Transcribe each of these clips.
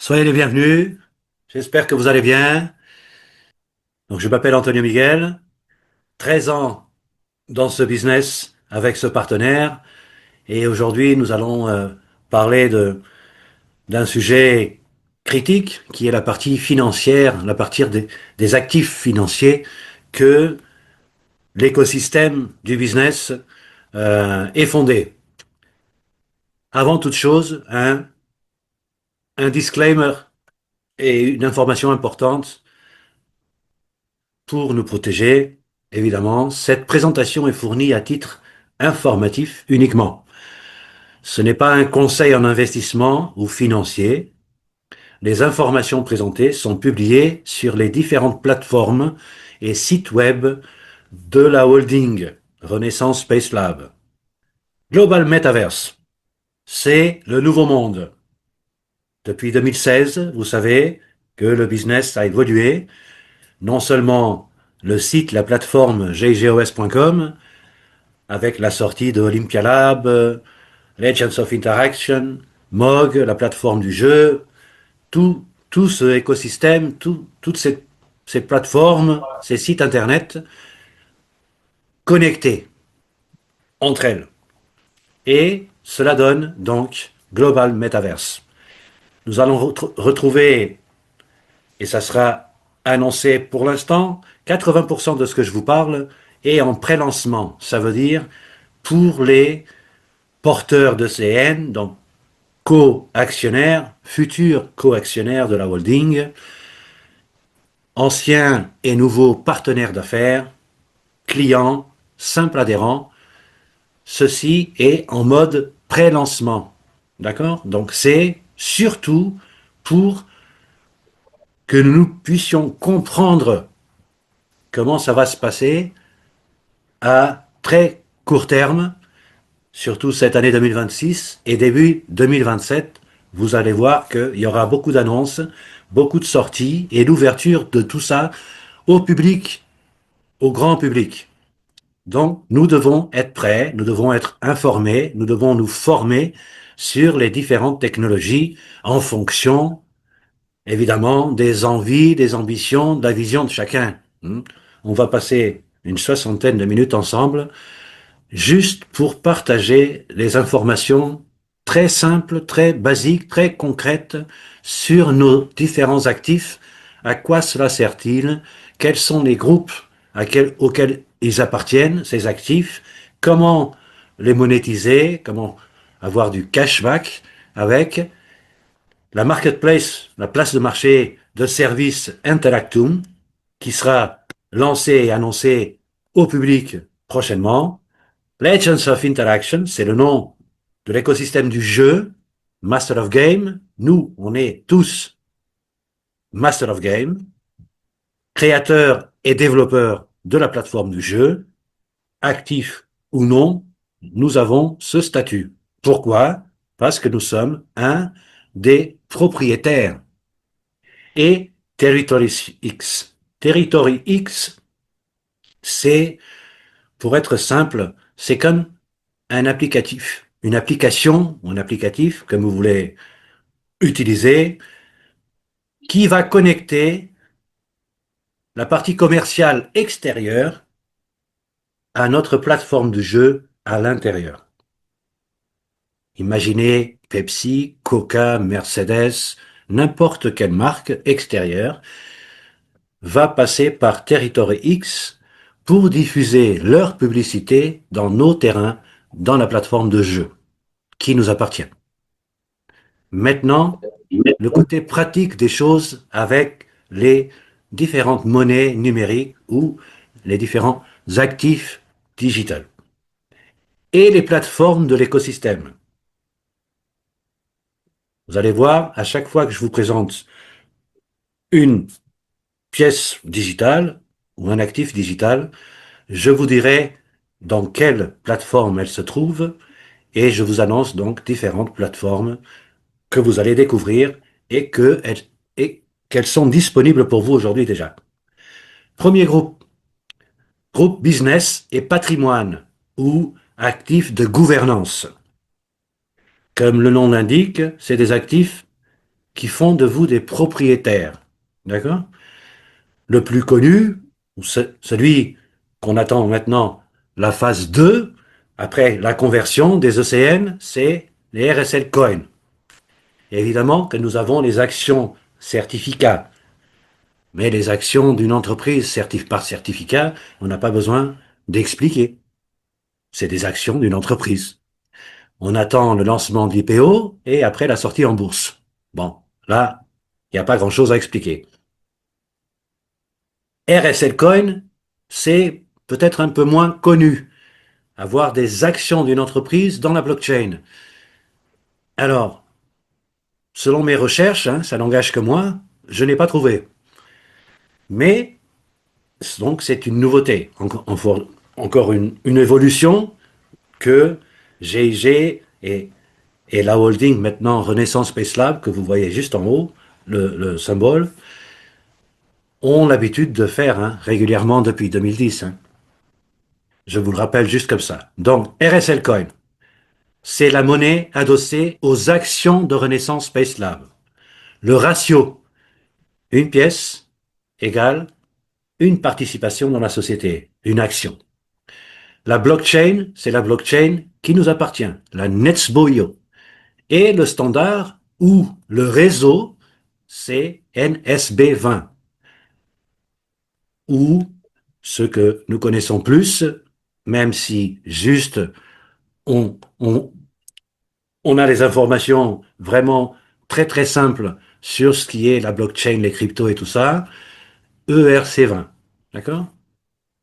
Soyez les bienvenus. J'espère que vous allez bien. Donc, je m'appelle Antonio Miguel, 13 ans dans ce business avec ce partenaire. Et aujourd'hui, nous allons parler d'un sujet critique qui est la partie financière, la partie des actifs financiers que l'écosystème du business est fondé. Avant toute chose, un disclaimer et une information importante. Pour nous protéger, évidemment, cette présentation est fournie à titre informatif uniquement. Ce n'est pas un conseil en investissement ou financier. Les informations présentées sont publiées sur les différentes plateformes et sites web de la holding Renaissance Space Lab. Global Metaverse, c'est le nouveau monde. Depuis 2016, vous savez que le business a évolué. Non seulement le site, la plateforme jgos.com, avec la sortie de Olympia Lab, Legends of Interaction, MOG, la plateforme du jeu, tout ce écosystème, toutes ces plateformes, ces sites internet connectés entre elles. Et cela donne donc Global Metaverse. Nous allons retrouver, et ça sera annoncé pour l'instant, 80% de ce que je vous parle est en pré-lancement. Ça veut dire pour les porteurs de CN, donc co-actionnaires, futurs co-actionnaires de la holding, anciens et nouveaux partenaires d'affaires, clients, simples adhérents, ceci est en mode pré-lancement. D'accord? Donc c'est surtout pour que nous puissions comprendre comment ça va se passer à très court terme, surtout cette année 2026 et début 2027. Vous allez voir qu'il y aura beaucoup d'annonces, beaucoup de sorties et l'ouverture de tout ça au public, au grand public. Donc, nous devons être prêts, nous devons être informés, nous devons nous former sur les différentes technologies en fonction, évidemment, des envies, des ambitions, de la vision de chacun. On va passer une soixantaine de minutes ensemble juste pour partager les informations très simples, très basiques, très concrètes sur nos différents actifs. À quoi cela sert-il? Quels sont les groupes auxquels ils appartiennent, ces actifs? Comment les monétiser? Comment avoir du cashback avec la marketplace, la place de marché de services Interactum, qui sera lancée et annoncée au public prochainement. Legends of Interaction, c'est le nom de l'écosystème du jeu, Master of Game. Nous, on est tous Master of Game, créateurs et développeurs de la plateforme du jeu, actifs ou non, nous avons ce statut. Pourquoi? Parce que nous sommes un des propriétaires. Et Territory X. Territory X, c'est, pour être simple, c'est comme un applicatif, une application ou un applicatif, comme vous voulez utiliser, qui va connecter la partie commerciale extérieure à notre plateforme de jeu à l'intérieur. Imaginez Pepsi, Coca, Mercedes, n'importe quelle marque extérieure va passer par Territory X pour diffuser leur publicité dans nos terrains, dans la plateforme de jeu qui nous appartient. Maintenant, le côté pratique des choses avec les différentes monnaies numériques ou les différents actifs digitaux et les plateformes de l'écosystème. Vous allez voir, à chaque fois que je vous présente une pièce digitale ou un actif digital, je vous dirai dans quelle plateforme elle se trouve et je vous annonce donc différentes plateformes que vous allez découvrir et et qu'elles sont disponibles pour vous aujourd'hui déjà. Premier groupe, groupe business et patrimoine ou actifs de gouvernance. Comme le nom l'indique, c'est des actifs qui font de vous des propriétaires. D'accord? Le plus connu, celui qu'on attend maintenant, la phase 2, après la conversion des ECN, c'est les RSL Coin. Et évidemment que nous avons les actions certificats. Mais les actions d'une entreprise par certificat, on n'a pas besoin d'expliquer. C'est des actions d'une entreprise. On attend le lancement de l'IPO et après la sortie en bourse. Bon, là, il n'y a pas grand-chose à expliquer. RSL Coin, c'est peut-être un peu moins connu. Avoir des actions d'une entreprise dans la blockchain. Alors, selon mes recherches, hein, ça n'engage que moi, je n'ai pas trouvé. Mais, donc, c'est une nouveauté. Encore une évolution que GIG et la holding, maintenant Renaissance Space Lab, que vous voyez juste en haut, le symbole, ont l'habitude de faire hein, régulièrement depuis 2010. Hein. Je vous le rappelle juste comme ça. Donc, RSL Coin, c'est la monnaie adossée aux actions de Renaissance Space Lab. Le ratio, une pièce égale une participation dans la société, une action. La blockchain, c'est la blockchain qui nous appartient, la Netsboyo. Et le standard ou le réseau, c'est NSB20. Ou ce que nous connaissons plus, même si juste on, on, on a les informations vraiment très très simples sur ce qui est la blockchain, les cryptos et tout ça, ERC20. D'accord?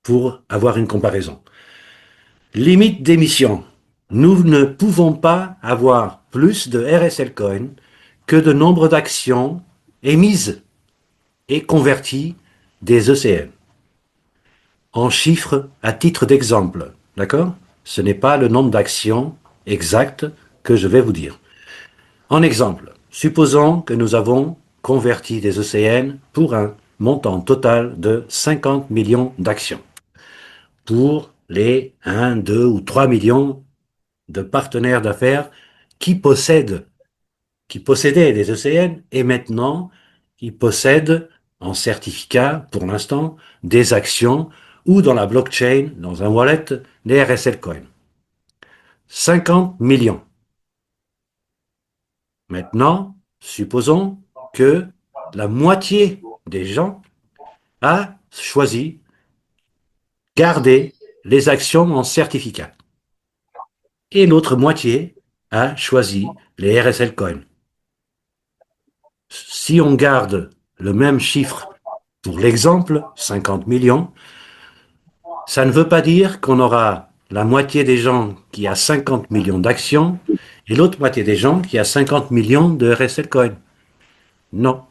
Pour avoir une comparaison. Limite d'émission. Nous ne pouvons pas avoir plus de RSL Coin que de nombre d'actions émises et converties des ECN. En chiffres à titre d'exemple. D'accord? Ce n'est pas le nombre d'actions exact que je vais vous dire. En exemple, supposons que nous avons converti des ECN pour un montant total de 50 millions d'actions pour les 1, 2 ou 3 millions de partenaires d'affaires qui possédaient des ECN et maintenant qui possèdent en certificat, pour l'instant, des actions ou dans la blockchain, dans un wallet, des RSL Coin. 50 millions. Maintenant, supposons que la moitié des gens a choisi garder les actions en certificat et l'autre moitié a choisi les RSL Coin. Si on garde le même chiffre pour l'exemple, 50 millions, ça ne veut pas dire qu'on aura la moitié des gens qui a 50 millions d'actions et l'autre moitié des gens qui a 50 millions de RSL Coin. Non,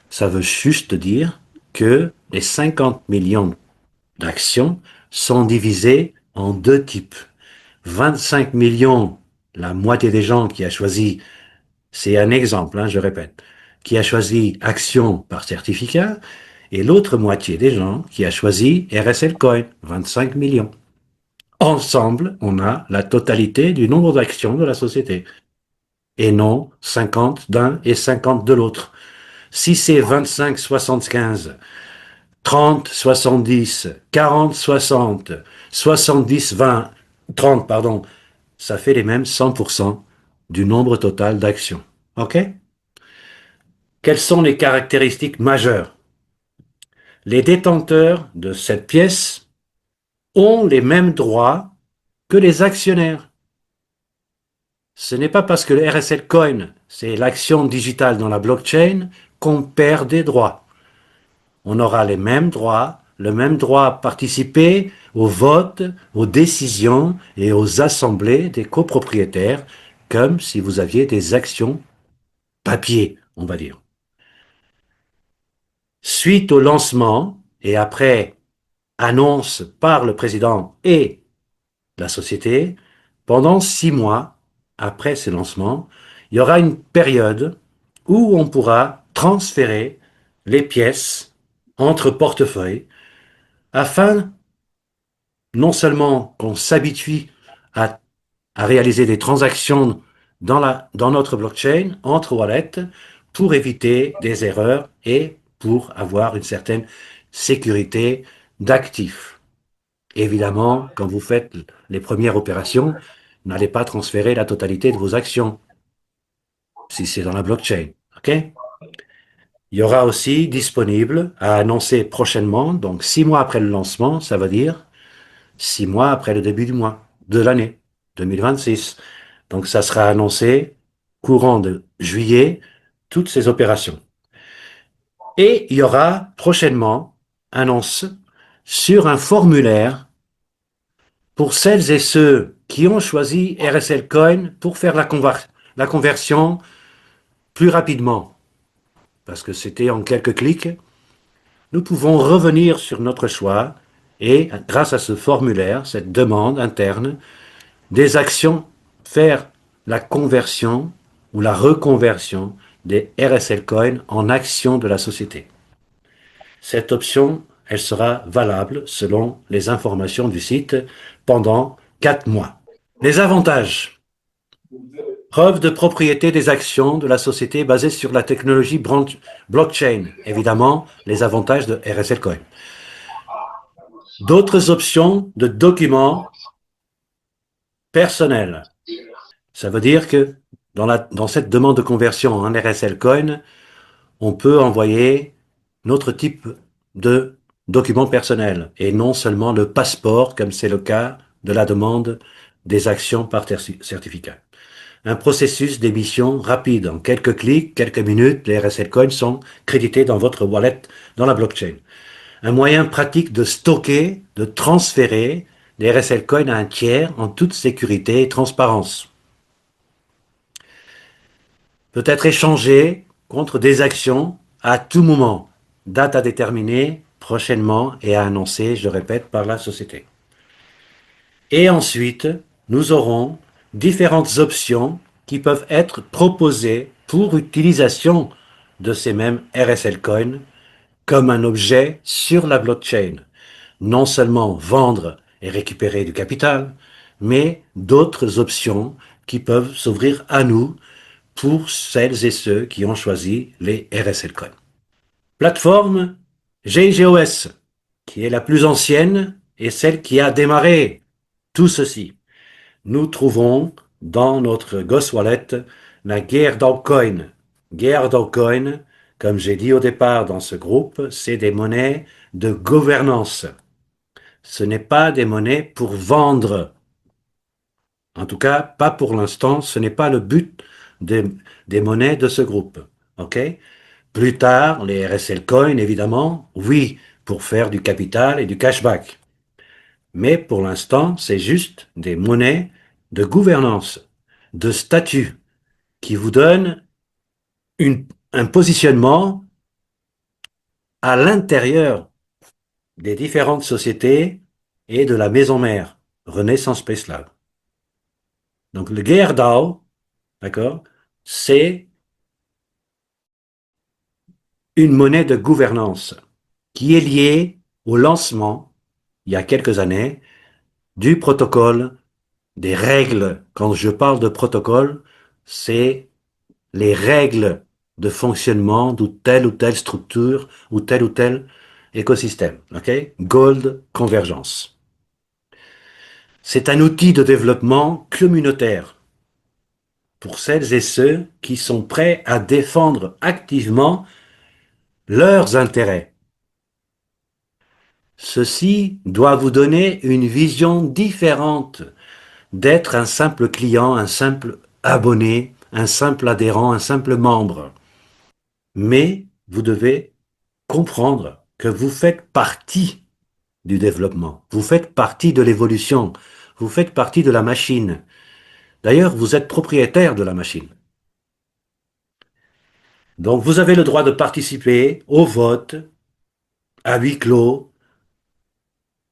ça veut juste dire que les 50 millions d'actions sont divisées en deux types. 25 millions, la moitié des gens qui a choisi, c'est un exemple, hein, je répète, qui a choisi action par certificat, et l'autre moitié des gens qui a choisi RSL Coin, 25 millions. Ensemble, on a la totalité du nombre d'actions de la société, et non 50 d'un et 50 de l'autre. Si c'est 25, 75, 30, 70, 40, 60, 70, 20, 30, pardon, ça fait les mêmes 100% du nombre total d'actions. OK? Quelles sont les caractéristiques majeures? Les détenteurs de cette pièce ont les mêmes droits que les actionnaires. Ce n'est pas parce que le RSL Coin, c'est l'action digitale dans la blockchain, qu'on perd des droits. On aura les mêmes droits, le même droit à participer au vote, aux décisions et aux assemblées des copropriétaires, comme si vous aviez des actions papier, on va dire. Suite au lancement et après annonce par le président et la société, pendant 6 mois après ce lancement, il y aura une période où on pourra transférer les pièces entre portefeuilles afin non seulement qu'on s'habitue à, à réaliser des transactions dans notre blockchain, entre wallets, pour éviter des erreurs et pour avoir une certaine sécurité d'actifs. Évidemment, quand vous faites les premières opérations, n'allez pas transférer la totalité de vos actions si c'est dans la blockchain. OK? Il y aura aussi disponible à annoncer prochainement, donc 6 mois après le lancement, ça veut dire 6 mois après le début du mois, de l'année 2026. Donc ça sera annoncé courant de juillet, toutes ces opérations. Et il y aura prochainement annonce sur un formulaire pour celles et ceux qui ont choisi RSL Coin pour faire la conversion plus rapidement, parce que c'était en quelques clics. Nous pouvons revenir sur notre choix et, grâce à ce formulaire, cette demande interne, des actions, faire la conversion ou la reconversion des RSL Coins en actions de la société. Cette option, elle sera valable selon les informations du site pendant 4 mois. Les avantages. Preuve de propriété des actions de la société basée sur la technologie blockchain. Évidemment, les avantages de RSL Coin. D'autres options de documents personnels. Ça veut dire que dans cette demande de conversion en RSL Coin, on peut envoyer notre type de document personnel et non seulement le passeport, comme c'est le cas de la demande des actions par certificat. Un processus d'émission rapide. En quelques clics, quelques minutes, les RSL Coins sont crédités dans votre wallet dans la blockchain. Un moyen pratique de stocker, de transférer les RSL Coins à un tiers en toute sécurité et transparence. Peut être échangé contre des actions à tout moment. Date à déterminer prochainement et à annoncer, je répète, par la société. Et ensuite, nous aurons différentes options qui peuvent être proposées pour utilisation de ces mêmes RSL Coins comme un objet sur la blockchain. Non seulement vendre et récupérer du capital, mais d'autres options qui peuvent s'ouvrir à nous pour celles et ceux qui ont choisi les RSL Coins. Plateforme GGOS, qui est la plus ancienne et celle qui a démarré tout ceci. Nous trouvons dans notre Ghost Wallet la Gerdau Coin. Gerdau Coin, comme j'ai dit au départ dans ce groupe, c'est des monnaies de gouvernance. Ce n'est pas des monnaies pour vendre. En tout cas, pas pour l'instant, ce n'est pas le but des, des monnaies de ce groupe. OK? Plus tard, les RSL Coins, évidemment, oui, pour faire du capital et du cashback. Mais pour l'instant, c'est juste des monnaies de gouvernance, de statut, qui vous donnent un positionnement à l'intérieur des différentes sociétés et de la maison mère, Renaissance Space Lab. Donc le GERDAO, d'accord, c'est une monnaie de gouvernance qui est liée au lancement, il y a quelques années, du protocole, des règles. Quand je parle de protocole, c'est les règles de fonctionnement de telle ou telle structure ou tel écosystème. OK? Gold Convergence. C'est un outil de développement communautaire pour celles et ceux qui sont prêts à défendre activement leurs intérêts. Ceci doit vous donner une vision différente d'être un simple client, un simple abonné, un simple adhérent, un simple membre. Mais vous devez comprendre que vous faites partie du développement, vous faites partie de l'évolution, vous faites partie de la machine. D'ailleurs, vous êtes propriétaire de la machine. Donc vous avez le droit de participer au vote à huis clos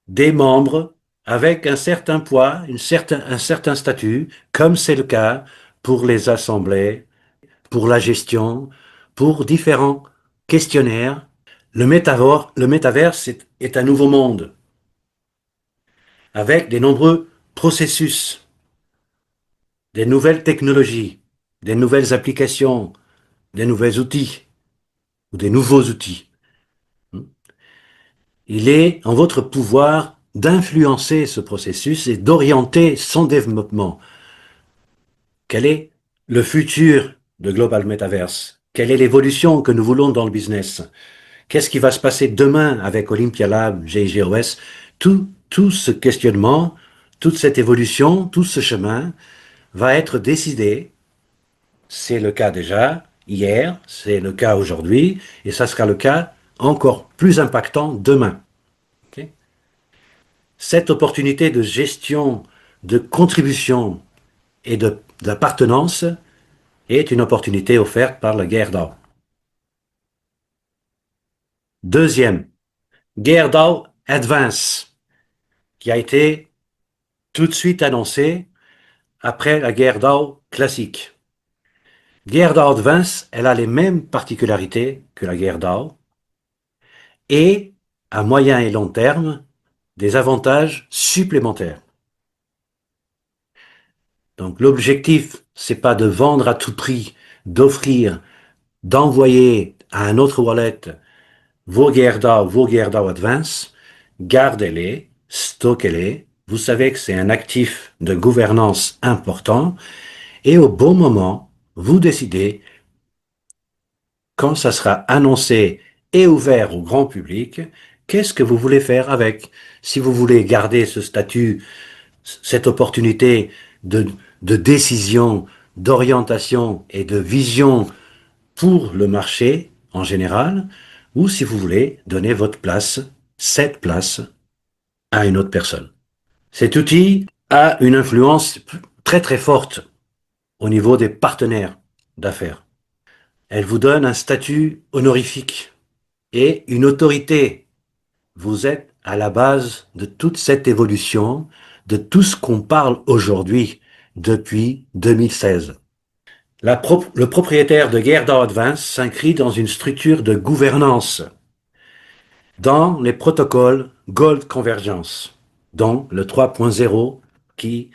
des membres avec un certain poids, un certain statut, comme c'est le cas pour les assemblées, pour la gestion, pour différents questionnaires. Le métaverse est un nouveau monde avec des nombreux processus, des nouvelles technologies, des nouvelles applications, des nouveaux outils ou des nouveaux outils. Il est en votre pouvoir d'influencer ce processus et d'orienter son développement. Quel est le futur de Global Metaverse? Quelle est l'évolution que nous voulons dans le business? Qu'est-ce qui va se passer demain avec Olympia Lab, GIGOS? Tout ce questionnement, toute cette évolution, tout ce chemin va être décidé. C'est le cas déjà hier, c'est le cas aujourd'hui, et ça sera le cas encore plus impactant demain. Okay. Cette opportunité de gestion, de contribution et d'appartenance est une opportunité offerte par la guerre d'or. Deuxième, guerre d'or Advance, qui a été tout de suite annoncée après la guerre d'or classique. Guerre d'or Advance, elle a les mêmes particularités que la guerre d'or et, à moyen et long terme, des avantages supplémentaires. Donc l'objectif, c'est pas de vendre à tout prix, d'offrir, d'envoyer à un autre wallet vos GuerDAO Advance, gardez-les, stockez-les. Vous savez que c'est un actif de gouvernance important et au bon moment, vous décidez quand ça sera annoncé et ouvert au grand public, qu'est-ce que vous voulez faire avec? Si vous voulez garder ce statut, cette opportunité de, de décision, d'orientation et de vision pour le marché en général, ou si vous voulez donner votre place, cette place, à une autre personne. Cet outil a une influence très très forte au niveau des partenaires d'affaires. Elle vous donne un statut honorifique et une autorité. Vous êtes à la base de toute cette évolution, de tout ce qu'on parle aujourd'hui depuis 2016. Le propriétaire de Gerdau Advance s'inscrit dans une structure de gouvernance dans les protocoles Gold Convergence, dont le 3.0 qui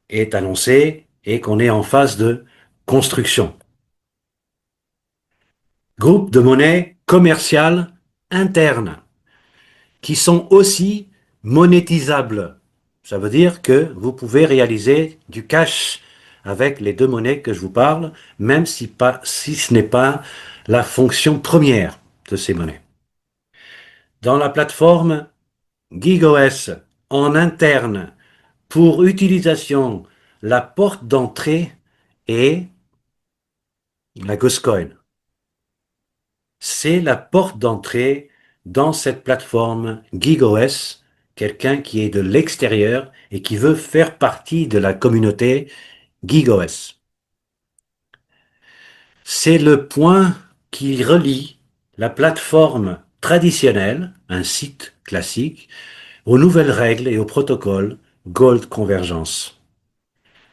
est annoncé et qu'on est en phase de construction. Groupe de monnaie commerciale interne qui sont aussi monétisables. Ça veut dire que vous pouvez réaliser du cash avec les deux monnaies que je vous parle, même si ce n'est pas la fonction première de ces monnaies. Dans la plateforme GigOS en interne, pour utilisation, la porte d'entrée est la Ghostcoin. C'est la porte d'entrée dans cette plateforme GigOS, quelqu'un qui est de l'extérieur et qui veut faire partie de la communauté GigOS. C'est le point qui relie la plateforme traditionnelle, un site classique, aux nouvelles règles et aux protocoles Gold Convergence.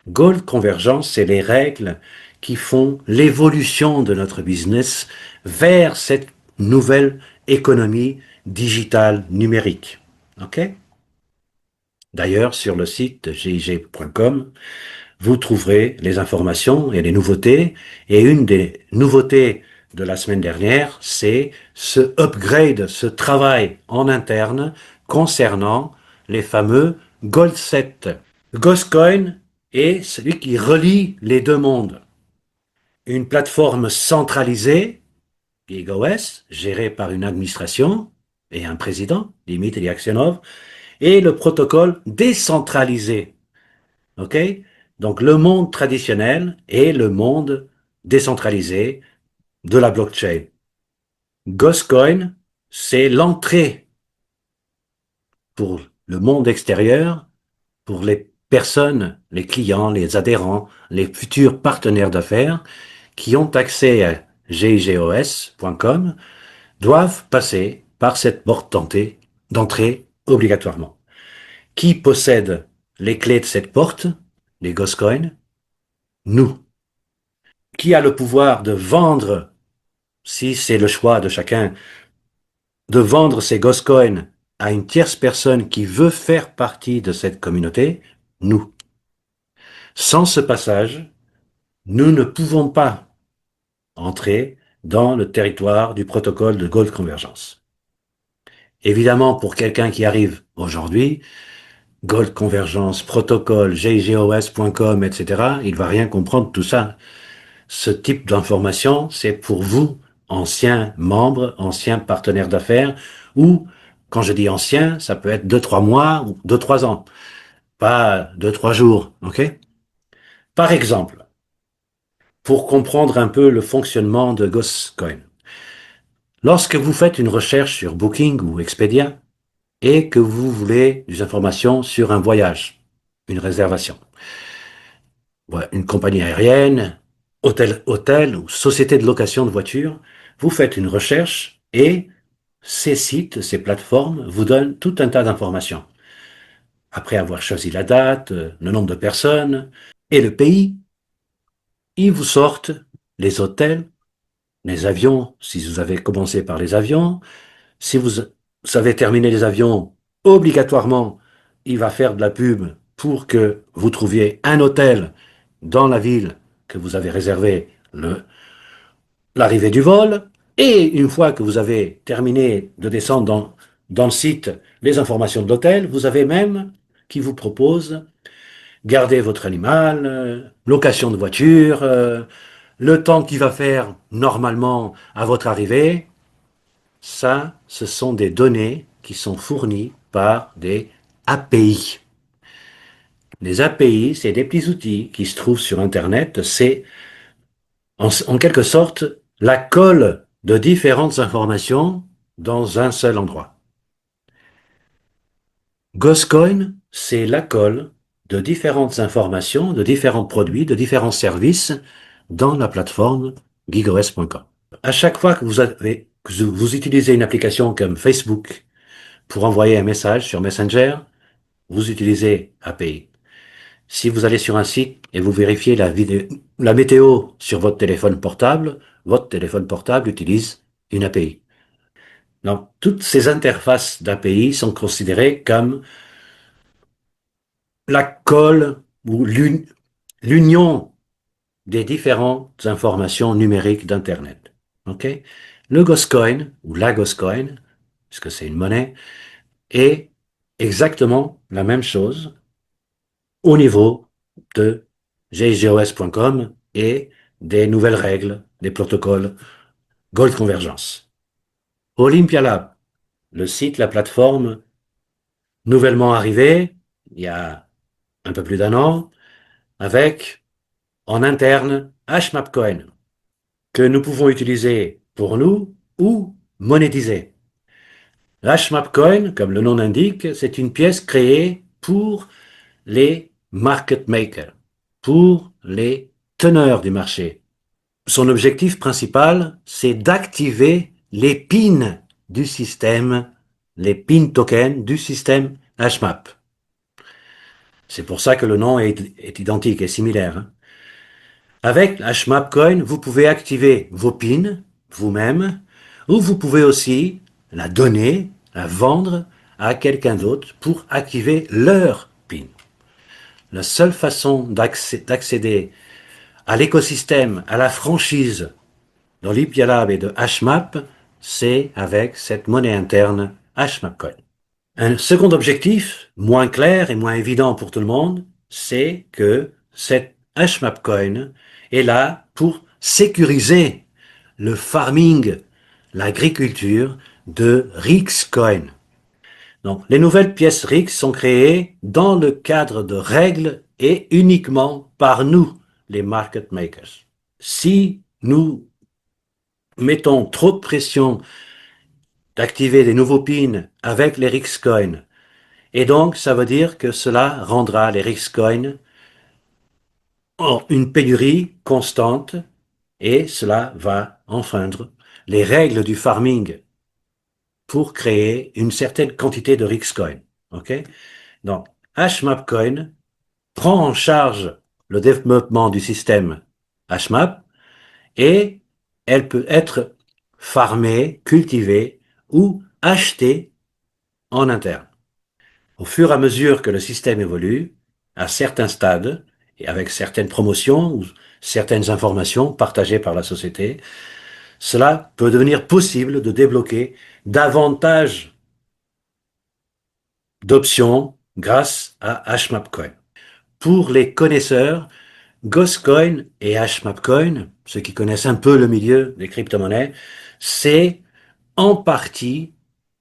Gold Convergence, c'est les règles qui font l'évolution de notre business vers cette nouvelle économie digitale numérique. OK? D'ailleurs, sur le site gig.com, vous trouverez les informations et les nouveautés. Et une des nouveautés de la semaine dernière, c'est ce upgrade, ce travail en interne concernant les fameux Gold Set. Ghostcoin est celui qui relie les deux mondes. Une plateforme centralisée, GigOS, gérée par une administration et un président, Dimitri Aksionov, et le protocole décentralisé. OK? Donc le monde traditionnel et le monde décentralisé de la blockchain. Ghostcoin, c'est l'entrée pour le monde extérieur, pour les personnes, les clients, les adhérents, les futurs partenaires d'affaires qui ont accès à gigos.com doivent passer par cette porte d'entrée obligatoirement. Qui possède les clés de cette porte? Les Ghostcoins? Nous. Qui a le pouvoir de vendre, si c'est le choix de chacun, de vendre ces Ghostcoins à une tierce personne qui veut faire partie de cette communauté? Nous. Sans ce passage, nous ne pouvons pas entrer dans le territoire du protocole de Gold Convergence. Évidemment, pour quelqu'un qui arrive aujourd'hui, Gold Convergence, protocole, jgos.com, etc., il va rien comprendre de tout ça. Ce type d'information, c'est pour vous, anciens membres, anciens partenaires d'affaires, ou, quand je dis ancien, ça peut être 2, 3 mois ou 2, 3 ans, pas 2, 3 jours, ok? Par exemple, pour comprendre un peu le fonctionnement de Ghostcoin, lorsque vous faites une recherche sur Booking ou Expedia et que vous voulez des informations sur un voyage, une réservation, ouais, une compagnie aérienne, hôtel ou société de location de voitures, vous faites une recherche et ces sites, ces plateformes vous donnent tout un tas d'informations. Après avoir choisi la date, le nombre de personnes et le pays, ils vous sortent les hôtels, les avions, si vous avez commencé par les avions. Si vous savez terminer les avions, obligatoirement, il va faire de la pub pour que vous trouviez un hôtel dans la ville que vous avez réservé l'arrivée du vol. Et une fois que vous avez terminé de descendre dans le site les informations de l'hôtel, vous avez même qui vous propose garder votre animal, location de voiture, le temps qu'il va faire normalement à votre arrivée. Ça, ce sont des données qui sont fournies par des API. Les API, c'est des petits outils qui se trouvent sur Internet. C'est en quelque sorte la colle de différentes informations dans un seul endroit. Ghostcoin, c'est la colle de différentes informations, de différents produits, de différents services dans la plateforme gigoS.com. À chaque fois que vous utilisez une application comme Facebook pour envoyer un message sur Messenger, vous utilisez API. Si vous allez sur un site et vous vérifiez la météo sur votre téléphone portable utilise une API. Donc, toutes ces interfaces d'API sont considérées comme la colle ou l'union des différentes informations numériques d'Internet. OK? Le Ghostcoin ou la Ghostcoin, puisque c'est une monnaie, est exactement la même chose au niveau de GGOS.com et des nouvelles règles, des protocoles Gold Convergence. Olympia Lab, le site, la plateforme nouvellement arrivé il y a un peu plus d'1 an, avec en interne HMapCoin, que nous pouvons utiliser pour nous ou monétiser. HMapCoin, comme le nom l'indique, c'est une pièce créée pour les market makers, pour les teneurs du marché. Son objectif principal, c'est d'activer les pins du système, les pin tokens du système HMAP. C'est pour ça que le nom est identique et similaire. Avec HMAP Coin, vous pouvez activer vos pins vous-même, ou vous pouvez aussi la donner, la vendre à quelqu'un d'autre pour activer leur pin. La seule façon d'accéder à l'écosystème, à la franchise d'Olympia Lab et de HMAP, c'est avec cette monnaie interne HMAPCoin. Un second objectif, moins clair et moins évident pour tout le monde, c'est que cette HMAPCoin est là pour sécuriser le farming, l'agriculture de RixCoin. Donc, les nouvelles pièces RIX sont créées dans le cadre de règles et uniquement par nous, les market makers. Si nous mettons trop de pression d'activer des nouveaux pins avec les RixCoin, et donc ça veut dire que cela rendra les RixCoin en une pénurie constante et cela va enfreindre les règles du farming pour créer une certaine quantité de RixCoin. OK? Donc, HMapCoin prend en charge le développement du système HMAP et elle peut être farmée, cultivée ou achetée en interne. Au fur et à mesure que le système évolue, à certains stades, et avec certaines promotions ou certaines informations partagées par la société, cela peut devenir possible de débloquer davantage d'options grâce à HMapCoin. Pour les connaisseurs, Ghostcoin et HMapCoin, ceux qui connaissent un peu le milieu des crypto-monnaies, c'est en partie,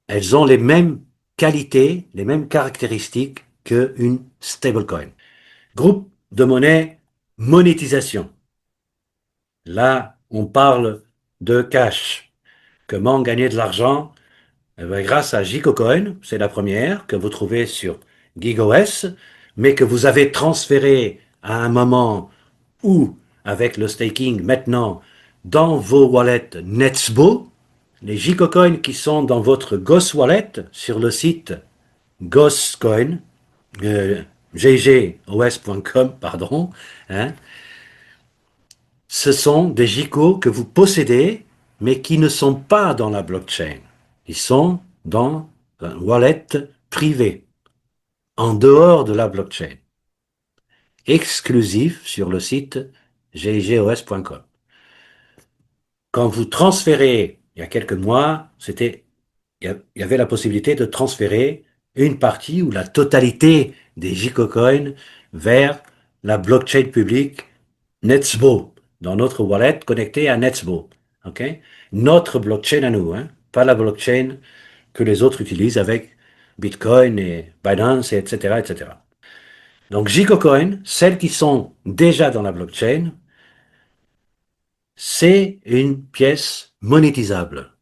elles ont les mêmes qualités, les mêmes caractéristiques qu'une stablecoin. Groupe de monnaie, monétisation. Là, on parle de cash. Comment gagner de l'argent? Eh bien, grâce à JicoCoin, c'est la première que vous trouvez sur GigOS, mais que vous avez transféré à un moment ou avec le staking maintenant dans vos wallets Netsbo. Les JicoCoin qui sont dans votre Ghost Wallet sur le site Ghostcoin, euh, ggos.com, pardon, hein, ce sont des JICO que vous possédez, mais qui ne sont pas dans la blockchain. Ils sont dans un wallet privé, en dehors de la blockchain, exclusif sur le site ggos.com. Quand vous transférez, il y a quelques mois, il y avait la possibilité de transférer une partie ou la totalité des JicoCoins vers la blockchain publique Netsbo, dans notre wallet connecté à Netsbo. Okay? Notre blockchain à nous, hein? Pas la blockchain que les autres utilisent avec Bitcoin et Binance, et etc., etc. Donc JicoCoin, celles qui sont déjà dans la blockchain, c'est une pièce monétisable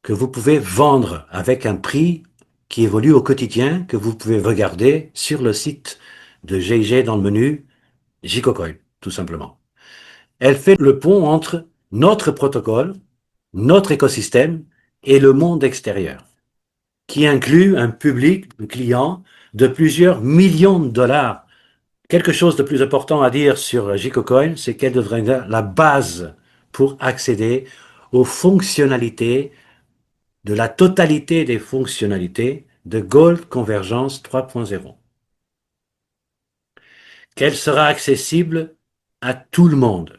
que vous pouvez vendre avec un prix qui évolue au quotidien, que vous pouvez regarder sur le site de GIG dans le menu JicoCoin, tout simplement. Elle fait le pont entre notre protocole, notre écosystème et le monde extérieur, qui inclut un public de clients de plusieurs millions de dollars. Quelque chose de plus important à dire sur JicoCoin, c'est qu'elle devrait être la base pour accéder aux fonctionnalités, de la totalité des fonctionnalités de Gold Convergence 3.0, qu'elle sera accessible à tout le monde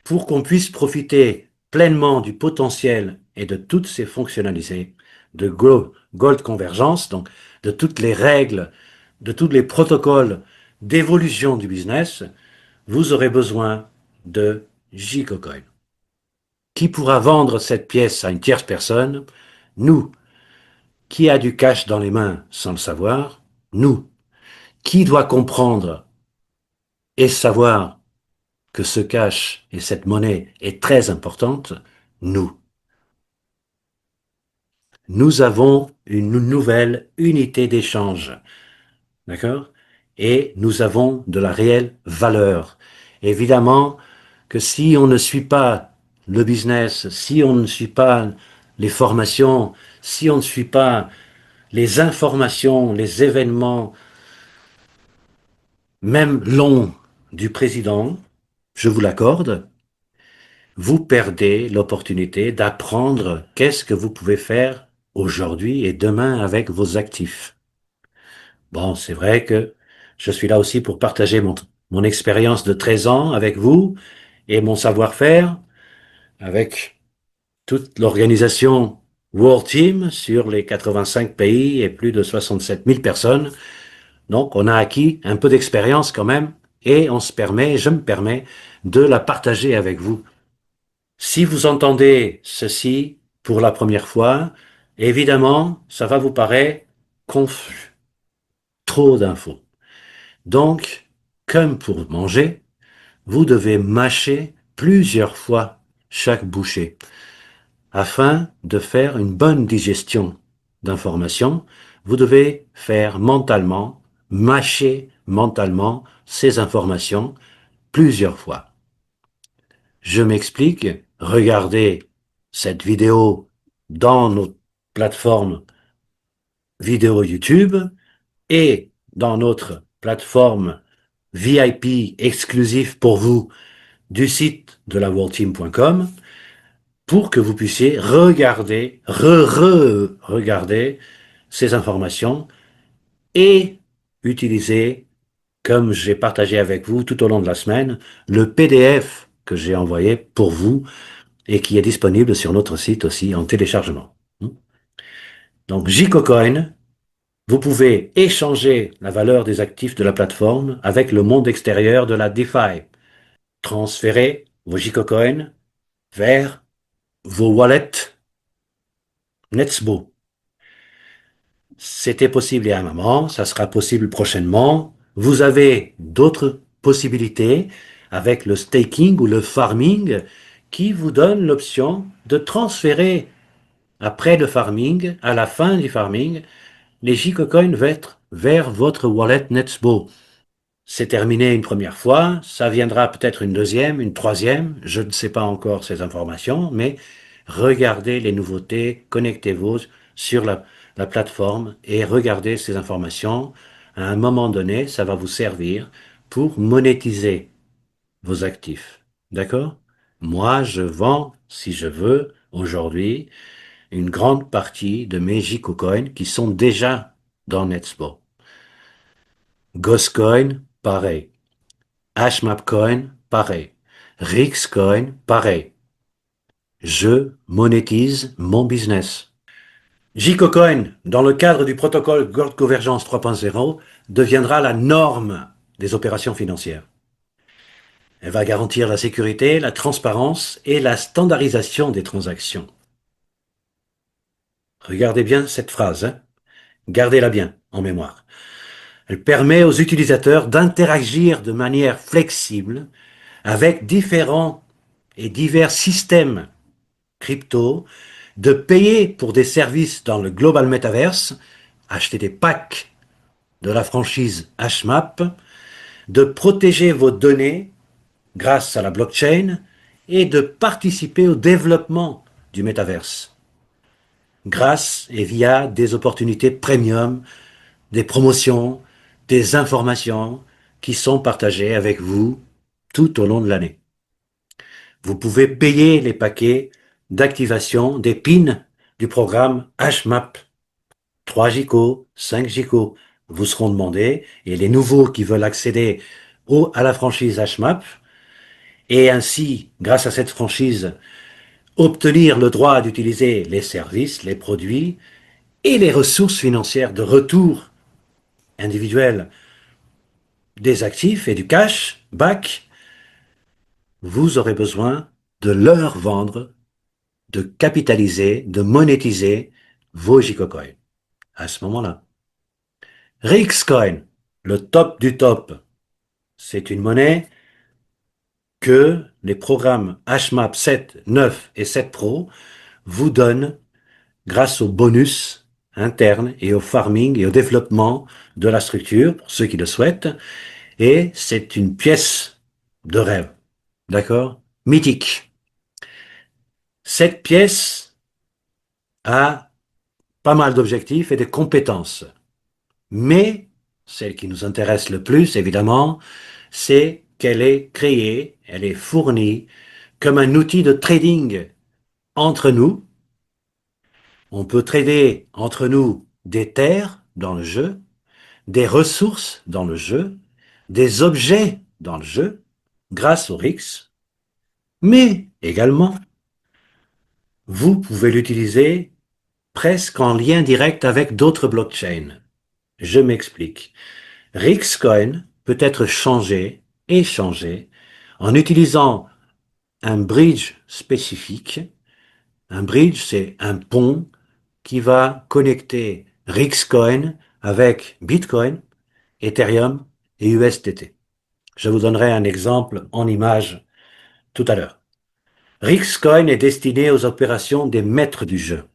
pour qu'on puisse profiter pleinement du potentiel et de toutes ces fonctionnalités de Gold Convergence, donc de toutes les règles, de tous les protocoles d'évolution du business. Vous aurez besoin de JicoCoin. Qui pourra vendre cette pièce à une tierce personne? Nous. Qui a du cash dans les mains sans le savoir? Nous. Qui doit comprendre et savoir que ce cash et cette monnaie est très importante? Nous. Nous avons une nouvelle unité d'échange, d'accord? Et nous avons de la réelle valeur. Évidemment que si on ne suit pas le business, si on ne suit pas les formations, si on ne suit pas les informations, les événements, même longs du président, je vous l'accorde, vous perdez l'opportunité d'apprendre qu'est-ce que vous pouvez faire aujourd'hui et demain avec vos actifs. Bon, c'est vrai que je suis là aussi pour partager mon expérience de 13 ans avec vous et mon savoir-faire avec toute l'organisation World Team sur les 85 pays et plus de 67 000 personnes. Donc, on a acquis un peu d'expérience quand même et on se permet, je me permets, de la partager avec vous. Si vous entendez ceci pour la première fois, évidemment, ça va vous paraître confus, trop d'infos. Donc, comme pour manger, vous devez mâcher plusieurs fois chaque bouchée afin de faire une bonne digestion d'informations. Vous devez faire mentalement, mâcher mentalement ces informations plusieurs fois. Je m'explique, regardez cette vidéo dans notre plateforme vidéo YouTube et dans notre plateforme VIP exclusive pour vous du site de la worldteam.com pour que vous puissiez regarder, regarder ces informations et utiliser comme j'ai partagé avec vous tout au long de la semaine, le PDF que j'ai envoyé pour vous et qui est disponible sur notre site aussi en téléchargement. Donc, JCoCoin, vous pouvez échanger la valeur des actifs de la plateforme avec le monde extérieur de la DeFi. Transférer vos JCoCoin vers vos wallets Netsbo. C'était possible il y a un moment, ça sera possible prochainement. Vous avez d'autres possibilités avec le staking ou le farming qui vous donne l'option de transférer après le farming, à la fin du farming, les JCocoins vers votre wallet Netsbo. C'est terminé une première fois, ça viendra peut-être une deuxième, une troisième, je ne sais pas encore ces informations, mais regardez les nouveautés, connectez-vous sur la plateforme et regardez ces informations. À un moment donné, ça va vous servir pour monétiser vos actifs. D'accord? Moi, je vends, si je veux, aujourd'hui, une grande partie de mes JCocoins qui sont déjà dans Netspo. Ghostcoin, pareil. HMAPcoin, pareil. Rixcoin, pareil. Je monétise mon business. JCoCoin, dans le cadre du protocole Gold Convergence 3.0, deviendra la norme des opérations financières. Elle va garantir la sécurité, la transparence et la standardisation des transactions. Regardez bien cette phrase, hein. Gardez-la bien en mémoire. Elle permet aux utilisateurs d'interagir de manière flexible avec différents et divers systèmes crypto, de payer pour des services dans le Global Metaverse, acheter des packs de la franchise HMAP, de protéger vos données grâce à la blockchain et de participer au développement du Metaverse grâce et via des opportunités premium, des promotions, des informations qui sont partagées avec vous tout au long de l'année. Vous pouvez payer les paquets d'activation des pins du programme HMAP. 3 GICO, 5 GICO vous seront demandés et les nouveaux qui veulent accéder à la franchise HMAP et ainsi, grâce à cette franchise, obtenir le droit d'utiliser les services, les produits et les ressources financières de retour individuel des actifs et du cash back, vous aurez besoin de leur vendre, de capitaliser, de monétiser vos JCoCoins à ce moment-là. Rixcoin, le top du top, c'est une monnaie que les programmes HMAP 7, 9 et 7 Pro vous donnent grâce aux bonus internes et au farming et au développement de la structure, pour ceux qui le souhaitent, et c'est une pièce de rêve, d'accord? Mythique. Cette pièce a pas mal d'objectifs et de compétences, mais celle qui nous intéresse le plus, évidemment, c'est qu'elle est créée, elle est fournie comme un outil de trading entre nous. On peut trader entre nous des terres dans le jeu, des ressources dans le jeu, des objets dans le jeu, grâce au RIX, mais également, vous pouvez l'utiliser presque en lien direct avec d'autres blockchains. Je m'explique. Rixcoin peut être changé, échangé, en utilisant un bridge spécifique. Un bridge, c'est un pont qui va connecter Rixcoin avec Bitcoin, Ethereum et USDT. Je vous donnerai un exemple en image tout à l'heure. Rixcoin est destiné aux opérations des maîtres du jeu.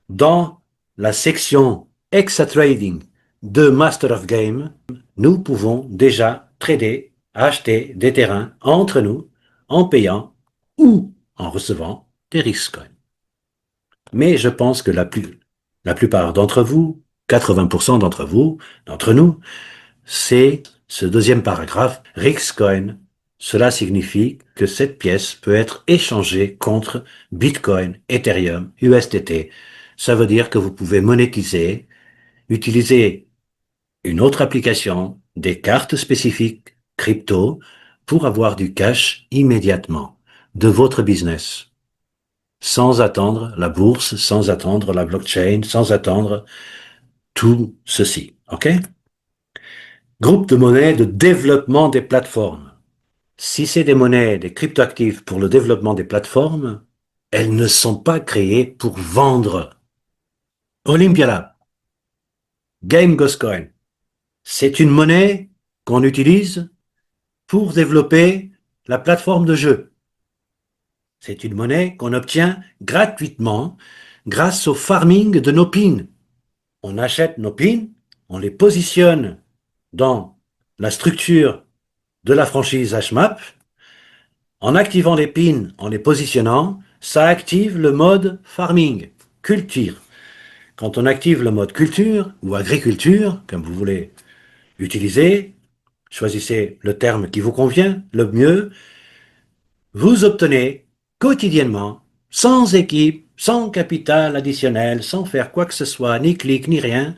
Dans la section Exatrading de Master of Game, nous pouvons déjà trader, acheter des terrains entre nous en payant ou en recevant des Rixcoin. Mais je pense que la plupart d'entre vous, 80% d'entre nous, c'est ce deuxième paragraphe, Rixcoin. Cela signifie que cette pièce peut être échangée contre Bitcoin, Ethereum, USDT. Ça veut dire que vous pouvez monétiser, utiliser une autre application, des cartes spécifiques crypto pour avoir du cash immédiatement de votre business, sans attendre la bourse, sans attendre la blockchain, sans attendre tout ceci. OK? Groupe de monnaies de développement des plateformes. Si c'est des monnaies, des cryptoactifs pour le développement des plateformes, elles ne sont pas créées pour vendre. Olympia Lab, Game Ghost Coin, c'est une monnaie qu'on utilise pour développer la plateforme de jeu. C'est une monnaie qu'on obtient gratuitement grâce au farming de nos pins. On achète nos pins, on les positionne dans la structure de la franchise HMAP. En activant les pins, en les positionnant, ça active le mode farming, culture. Quand on active le mode culture ou agriculture, comme vous voulez utiliser, choisissez le terme qui vous convient le mieux, vous obtenez quotidiennement, sans équipe, sans capital additionnel, sans faire quoi que ce soit, ni clic, ni rien,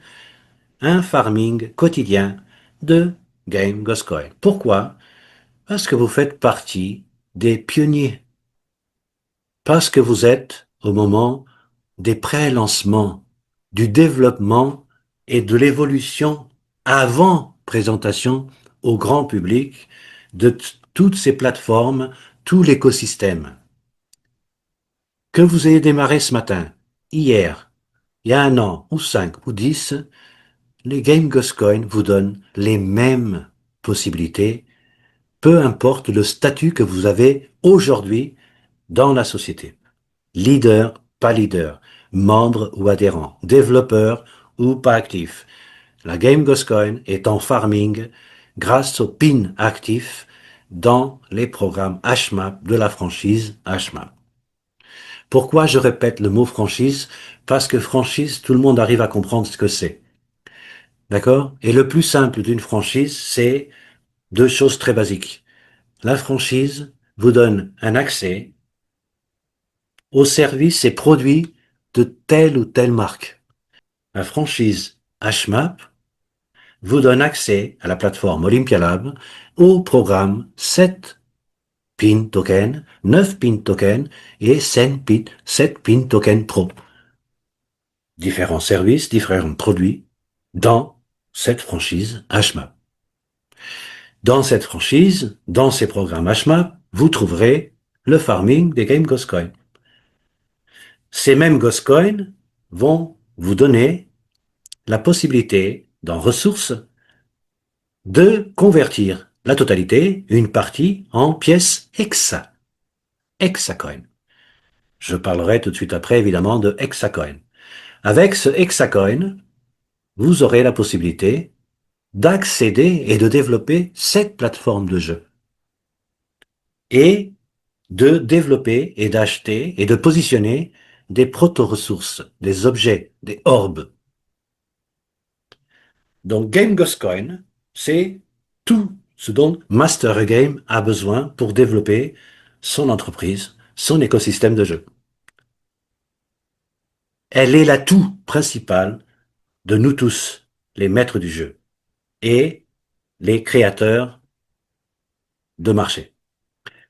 un farming quotidien de Game Ghost Coin. Pourquoi? Parce que vous faites partie des pionniers. Parce que vous êtes au moment des pré-lancements, du développement et de l'évolution avant présentation au grand public de toutes ces plateformes, tout l'écosystème. Que vous ayez démarré ce matin, hier, il y a 1 an, ou 5, ou 10, les Game Ghost Coin vous donnent les mêmes possibilités, peu importe le statut que vous avez aujourd'hui dans la société. Leader, pas leader, membre ou adhérent, développeur ou pas actif. La Game Ghost Coin est en farming grâce au PIN actif dans les programmes HMAP de la franchise HMAP. Pourquoi je répète le mot franchise? Parce que franchise, tout le monde arrive à comprendre ce que c'est. D'accord? Et le plus simple d'une franchise, c'est deux choses très basiques. La franchise vous donne un accès aux services et produits de telle ou telle marque. La franchise HMAP vous donne accès à la plateforme Olympia Lab au programme 7 PIN token, 9 PIN token et 7 PIN token Pro. Différents services, différents produits dans cette franchise HMAP. Dans cette franchise, dans ces programmes HMAP, vous trouverez le farming des Game Ghost Coin. Ces mêmes Ghost Coin vont vous donner la possibilité, dans ressources, de convertir la totalité, une partie, en pièces hexa. Hexacoin. Je parlerai tout de suite après, évidemment, de hexacoin. Avec ce hexacoin, vous aurez la possibilité d'accéder et de développer cette plateforme de jeu. Et de développer et d'acheter et de positionner des proto-ressources, des objets, des orbes. Donc Game Ghost Coin, c'est tout ce dont Master Game a besoin pour développer son entreprise, son écosystème de jeu. Elle est l'atout principal de nous tous, les maîtres du jeu et les créateurs de marché.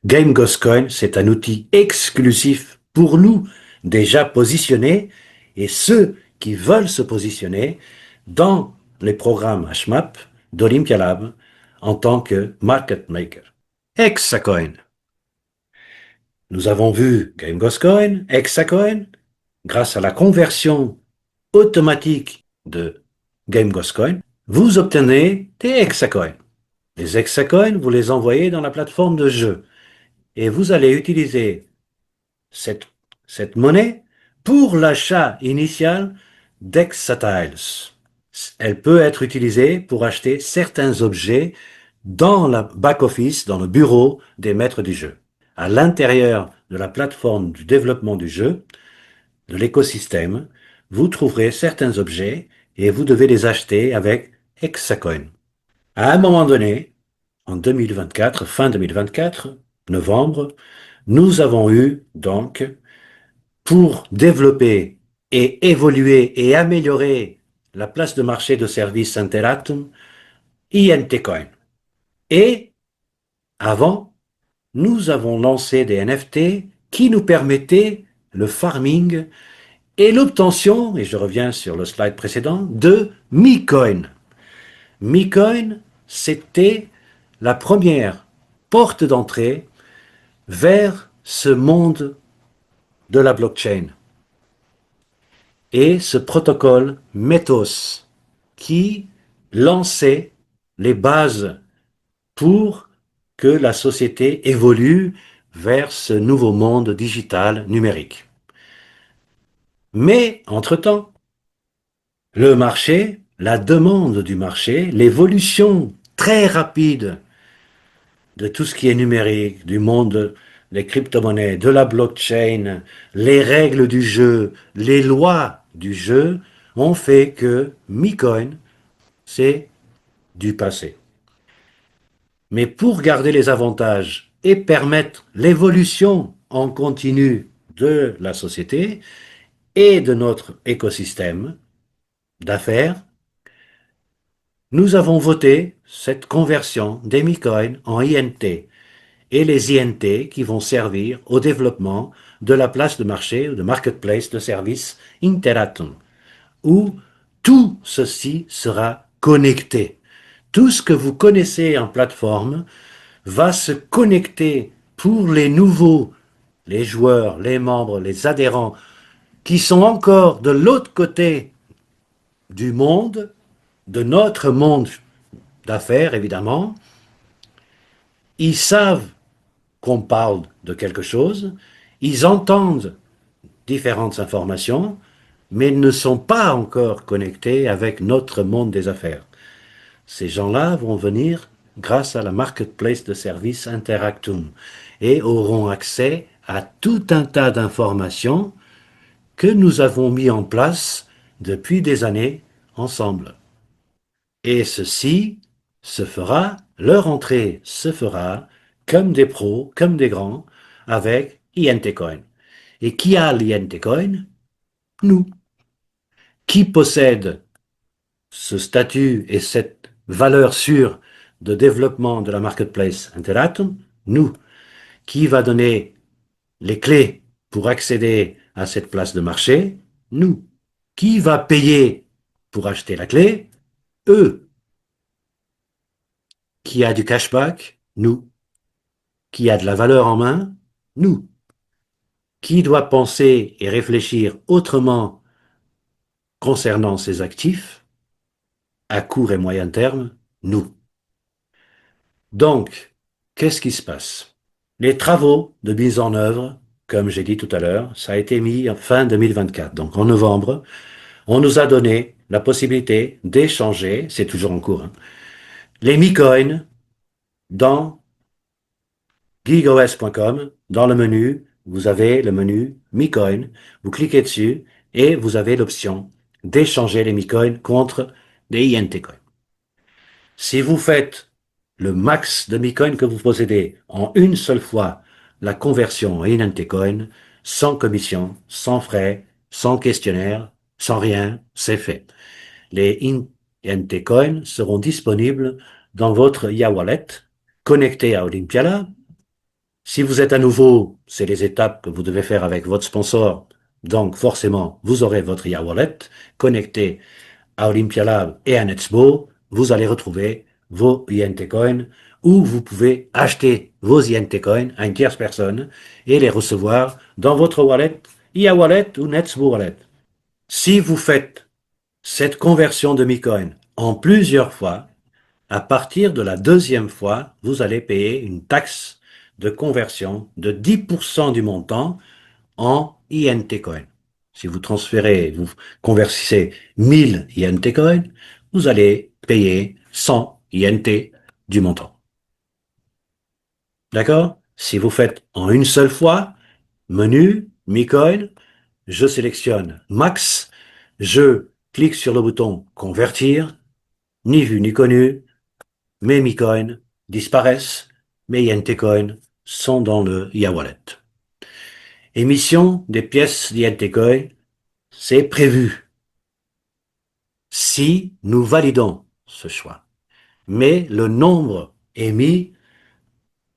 Game Ghost Coin, c'est un outil exclusif pour nous, déjà positionnés, et ceux qui veulent se positionner dans les programmes HMAP d'Olympia Lab en tant que market maker. Hexacoin. Nous avons vu Game Ghost Coin, Hexacoin, grâce à la conversion automatique de Game Ghost Coin, vous obtenez des hexacoins. Les hexacoins, vous les envoyez dans la plateforme de jeu et vous allez utiliser cette monnaie pour l'achat initial d'Hexatiles. Elle peut être utilisée pour acheter certains objets dans la back-office, dans le bureau des maîtres du jeu. À l'intérieur de la plateforme du développement du jeu, de l'écosystème, vous trouverez certains objets et vous devez les acheter avec Hexacoin. À un moment donné, en 2024, fin 2024, novembre, nous avons eu donc, pour développer et évoluer et améliorer la place de marché de services Interatom, INT Coin. Et avant, nous avons lancé des NFT qui nous permettaient le farming et l'obtention, et je reviens sur le slide précédent, de MiCoin. MiCoin, c'était la première porte d'entrée vers ce monde de la blockchain et ce protocole Methos qui lançait les bases pour que la société évolue vers ce nouveau monde digital numérique. Mais, entre-temps, le marché, la demande du marché, l'évolution très rapide de tout ce qui est numérique, du monde des crypto-monnaies, de la blockchain, les règles du jeu, les lois du jeu, ont fait que Bitcoin, c'est du passé. Mais pour garder les avantages et permettre l'évolution en continu de la société et de notre écosystème d'affaires, nous avons voté cette conversion des Bitcoins en INT et les INT qui vont servir au développement de la place de marché ou de marketplace de services Interatom, où tout ceci sera connecté. Tout ce que vous connaissez en plateforme va se connecter pour les nouveaux, les joueurs, les membres, les adhérents qui sont encore de l'autre côté du monde, de notre monde d'affaires évidemment. Ils savent qu'on parle de quelque chose, ils entendent différentes informations, mais ne sont pas encore connectés avec notre monde des affaires. Ces gens-là vont venir grâce à la marketplace de services Interactum et auront accès à tout un tas d'informations que nous avons mis en place depuis des années ensemble. Et ceci se fera, leur entrée se fera comme des pros, comme des grands, avec INT Coin. Et qui a l'INT Coin? Nous. Qui possède ce statut et cette valeur sûre de développement de la marketplace Interatom? Nous. Qui va donner les clés pour accéder à cette place de marché? Nous. Qui va payer pour acheter la clé? Eux. Qui a du cashback? Nous. Qui a de la valeur en main? Nous. Qui doit penser et réfléchir autrement concernant ses actifs, à court et moyen terme? Nous. Donc, qu'est-ce qui se passe? Les travaux de mise en œuvre, comme j'ai dit tout à l'heure, ça a été mis en fin 2024. Donc, en novembre, on nous a donné la possibilité d'échanger, c'est toujours en cours, hein, les Bitcoins dans geekos.com. Dans le menu, vous avez le menu Bitcoin. Vous cliquez dessus et vous avez l'option d'échanger les Bitcoins contre des INT coins. Si vous faites le max de Bitcoin que vous possédez en une seule fois la conversion en INT coin, sans commission, sans frais, sans questionnaire, sans rien, c'est fait. Les INT coins seront disponibles dans votre IA Wallet, connecté à Olympiala. Si vous êtes à nouveau, c'est les étapes que vous devez faire avec votre sponsor. Donc, forcément, vous aurez votre IA Wallet connecté à Olympia Lab et à Netspo. Vous allez retrouver vos INT Coins où vous pouvez acheter vos INT Coins à une tierce personne et les recevoir dans votre wallet, IA Wallet ou Netspo Wallet. Si vous faites cette conversion de Bitcoin en plusieurs fois, à partir de la deuxième fois, vous allez payer une taxe de conversion de 10% du montant en INT Coin. Si vous transférez, vous convertissez 1000 INT Coin, vous allez payer 100 INT du montant. D'accord? Si vous faites en une seule fois, menu, Bitcoin, je sélectionne max, je clique sur le bouton convertir, ni vu ni connu, mes Bitcoins disparaissent, mes INT Coins sont dans le IA Wallet. Émission des pièces d'INT Coin, c'est prévu. si nous validons ce choix. Mais le nombre émis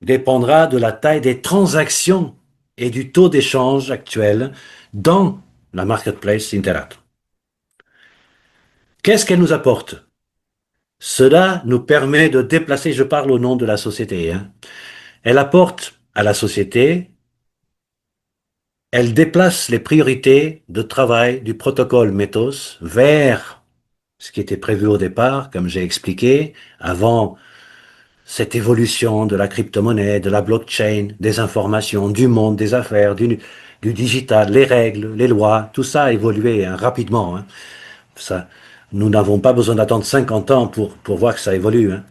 dépendra de la taille des transactions et du taux d'échange actuel dans la marketplace Interact. Qu'est-ce qu'elle nous apporte? Cela nous permet de déplacer, je parle au nom de la société, hein. Elle apporte à la société, elle déplace les priorités de travail du protocole Methos vers ce qui était prévu au départ, comme j'ai expliqué, avant cette évolution de la crypto-monnaie, de la blockchain, des informations, du monde des affaires, du digital, les règles, les lois, tout ça a évolué hein, rapidement. Hein. Ça, nous n'avons pas besoin d'attendre 50 ans pour voir que ça évolue. Hein.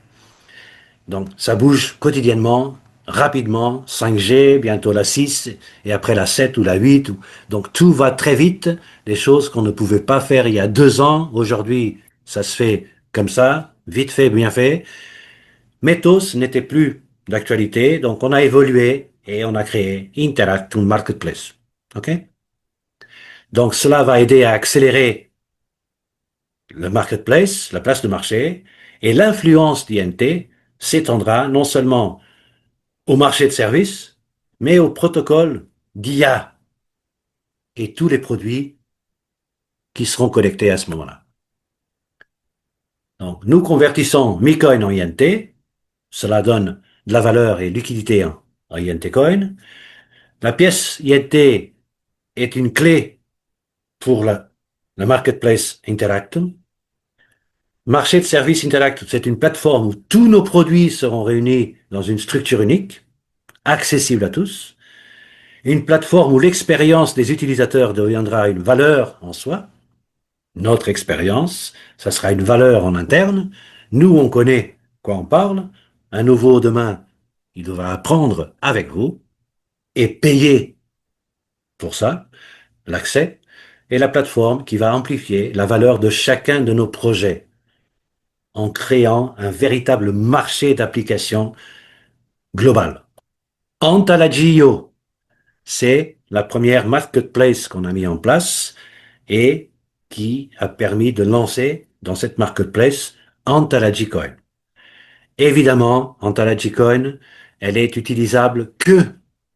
Donc ça bouge quotidiennement, rapidement, 5G, bientôt la 6, et après la 7 ou la 8. Donc tout va très vite, des choses qu'on ne pouvait pas faire il y a 2 ans. Aujourd'hui, ça se fait comme ça, vite fait, bien fait. Methos n'était plus d'actualité, donc on a évolué et on a créé Interact Marketplace. OK? Donc cela va aider à accélérer le marketplace, la place de marché, et l'influence d'INT s'étendra non seulement au marché de services, mais au protocole d'IA et tous les produits qui seront connectés à ce moment-là. Donc nous convertissons Micoin en INT, cela donne de la valeur et liquidité en INT Coin. La pièce INT est une clé pour la marketplace Interact. Marché de services Interact, c'est une plateforme où tous nos produits seront réunis dans une structure unique, accessible à tous. Une plateforme où l'expérience des utilisateurs deviendra une valeur en soi. Notre expérience, ça sera une valeur en interne. Nous, on connaît quoi on parle. Un nouveau demain, il devra apprendre avec vous et payer pour ça. L'accès, et la plateforme qui va amplifier la valeur de chacun de nos projets en créant un véritable marché d'applications global. Antalagio, c'est la première marketplace qu'on a mis en place et qui a permis de lancer dans cette marketplace Antalagi Coin. Évidemment, Antalagi Coin, elle est utilisable que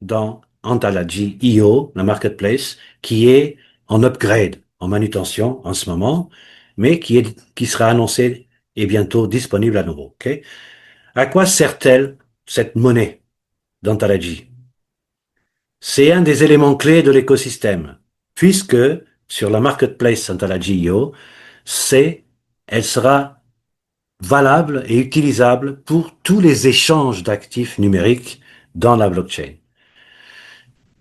dans Antalagi.io, la marketplace, qui est en upgrade, en manutention en ce moment, mais qui sera annoncée et bientôt disponible à nouveau. Okay? À quoi sert-elle cette monnaie d'Antalagi? C'est un des éléments clés de l'écosystème, puisque sur la marketplace Antalagi.io, elle sera valable et utilisable pour tous les échanges d'actifs numériques dans la blockchain.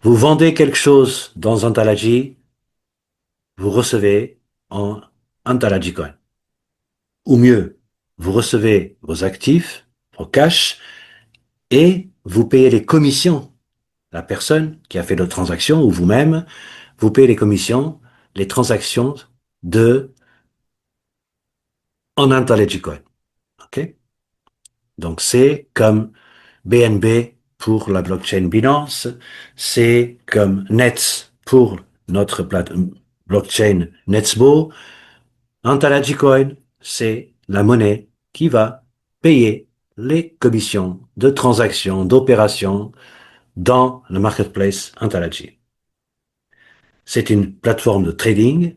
Vous vendez quelque chose dans Antalagi, vous recevez en Antalagi Coin. Ou mieux, vous recevez vos actifs, vos cash, et vous payez les commissions. La personne qui a fait la transaction, ou vous-même, vous payez les commissions, les transactions de en Antalagi Coin. OK? Donc c'est comme BNB pour la blockchain Binance, c'est comme Nets pour notre blockchain Netsbo. Antalagi Coin, c'est la monnaie qui va payer les commissions de transactions, d'opérations dans le marketplace Antalagi. C'est une plateforme de trading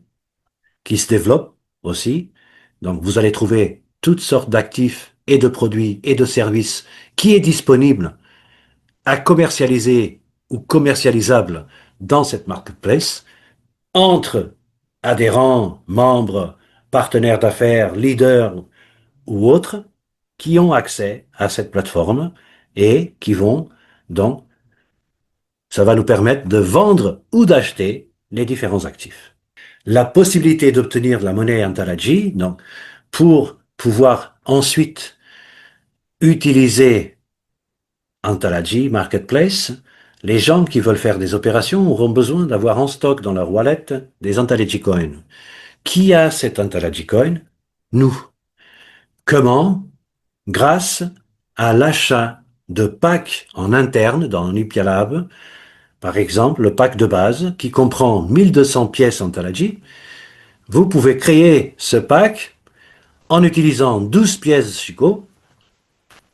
qui se développe aussi. Donc vous allez trouver toutes sortes d'actifs et de produits et de services qui est disponible à commercialiser ou commercialisable dans cette marketplace entre adhérents, membres, partenaires d'affaires, leaders ou autres qui ont accès à cette plateforme et qui vont donc, ça va nous permettre de vendre ou d'acheter les différents actifs. La possibilité d'obtenir de la monnaie Antalagi, donc, pour pouvoir ensuite utiliser Antalagi Marketplace, les gens qui veulent faire des opérations auront besoin d'avoir en stock dans leur wallet des Antalagi Coin. Qui a cet Antalagi Coin? Nous. Comment? Grâce à l'achat de packs en interne dans Nipia Lab, par exemple le pack de base qui comprend 1200 pièces Antalagi, Vous pouvez créer ce pack en utilisant 12 pièces Chico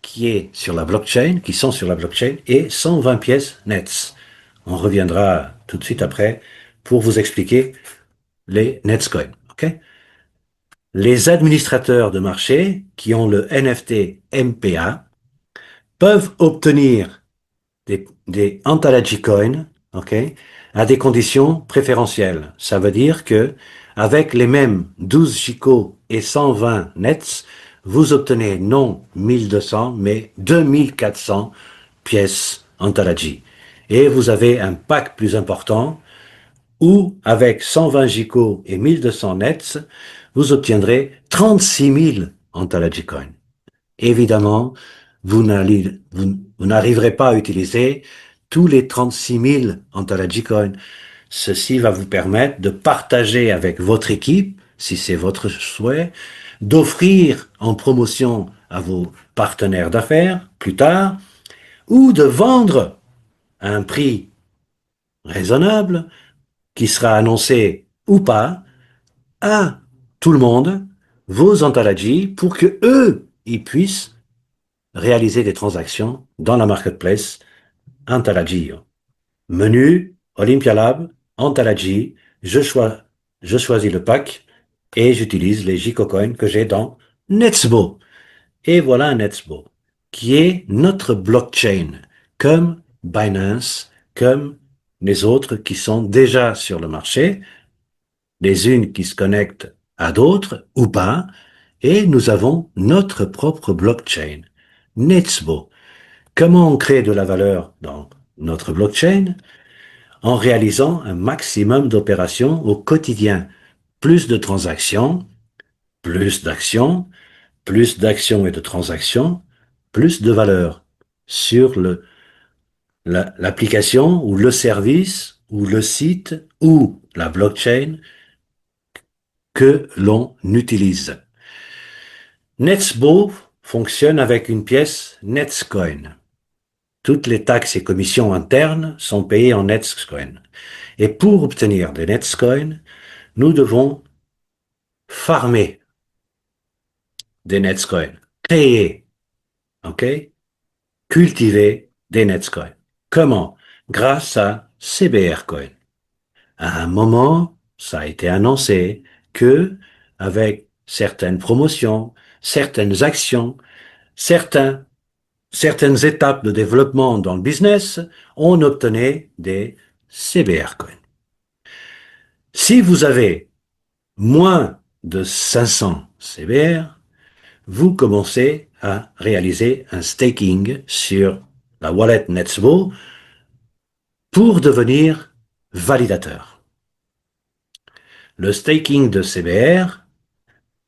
qui est sur la blockchain, qui sont sur la blockchain, et 120 pièces Nets. On reviendra tout de suite après pour vous expliquer les Netscoin. Okay? Les administrateurs de marché qui ont le NFT MPA peuvent obtenir des Anthology Coins, okay, à des conditions préférentielles. Ça veut dire que avec les mêmes 12 Chico et 120 Nets, vous obtenez non 1200, mais 2400 pièces Anthology. Et vous avez un pack plus important où, avec 120 Chico et 1200 Nets, vous obtiendrez 36 000 Anthology Coins. Évidemment, vous n'arriverez pas à utiliser tous les 36 000 Anthology Coins. Ceci va vous permettre de partager avec votre équipe, si c'est votre souhait, d'offrir en promotion à vos partenaires d'affaires plus tard, ou de vendre à un prix raisonnable, qui sera annoncé ou pas, à tout le monde, vos Anthology, pour que eux, ils puissent réaliser des transactions dans la marketplace Anthology. Menu, Olympia Lab, Anthology, je choisis le pack et j'utilise les JCocoin que j'ai dans Netsbo. Et voilà un Netsbo qui est notre blockchain, comme Binance, comme les autres qui sont déjà sur le marché, les unes qui se connectent à d'autres ou pas, et nous avons notre propre blockchain, Netsbo. Comment on crée de la valeur dans notre blockchain? En réalisant un maximum d'opérations au quotidien. Plus de transactions, plus d'actions et de transactions, plus de valeur sur l'application ou le service ou le site ou la blockchain que l'on utilise. Netsbo fonctionne avec une pièce Netscoin. Toutes les taxes et commissions internes sont payées en Netscoin. Et pour obtenir des Netscoin, nous devons farmer des Netscoin, créer, ok, cultiver des Netscoin. Comment? Grâce à CBR Coin. À un moment, ça a été annoncé que, avec certaines promotions, certaines actions, certaines étapes de développement dans le business, on obtenait des CBR Coin. Si vous avez moins de 500 CBR, vous commencez à réaliser un staking sur la wallet Netsbo pour devenir validateur. Le staking de CBR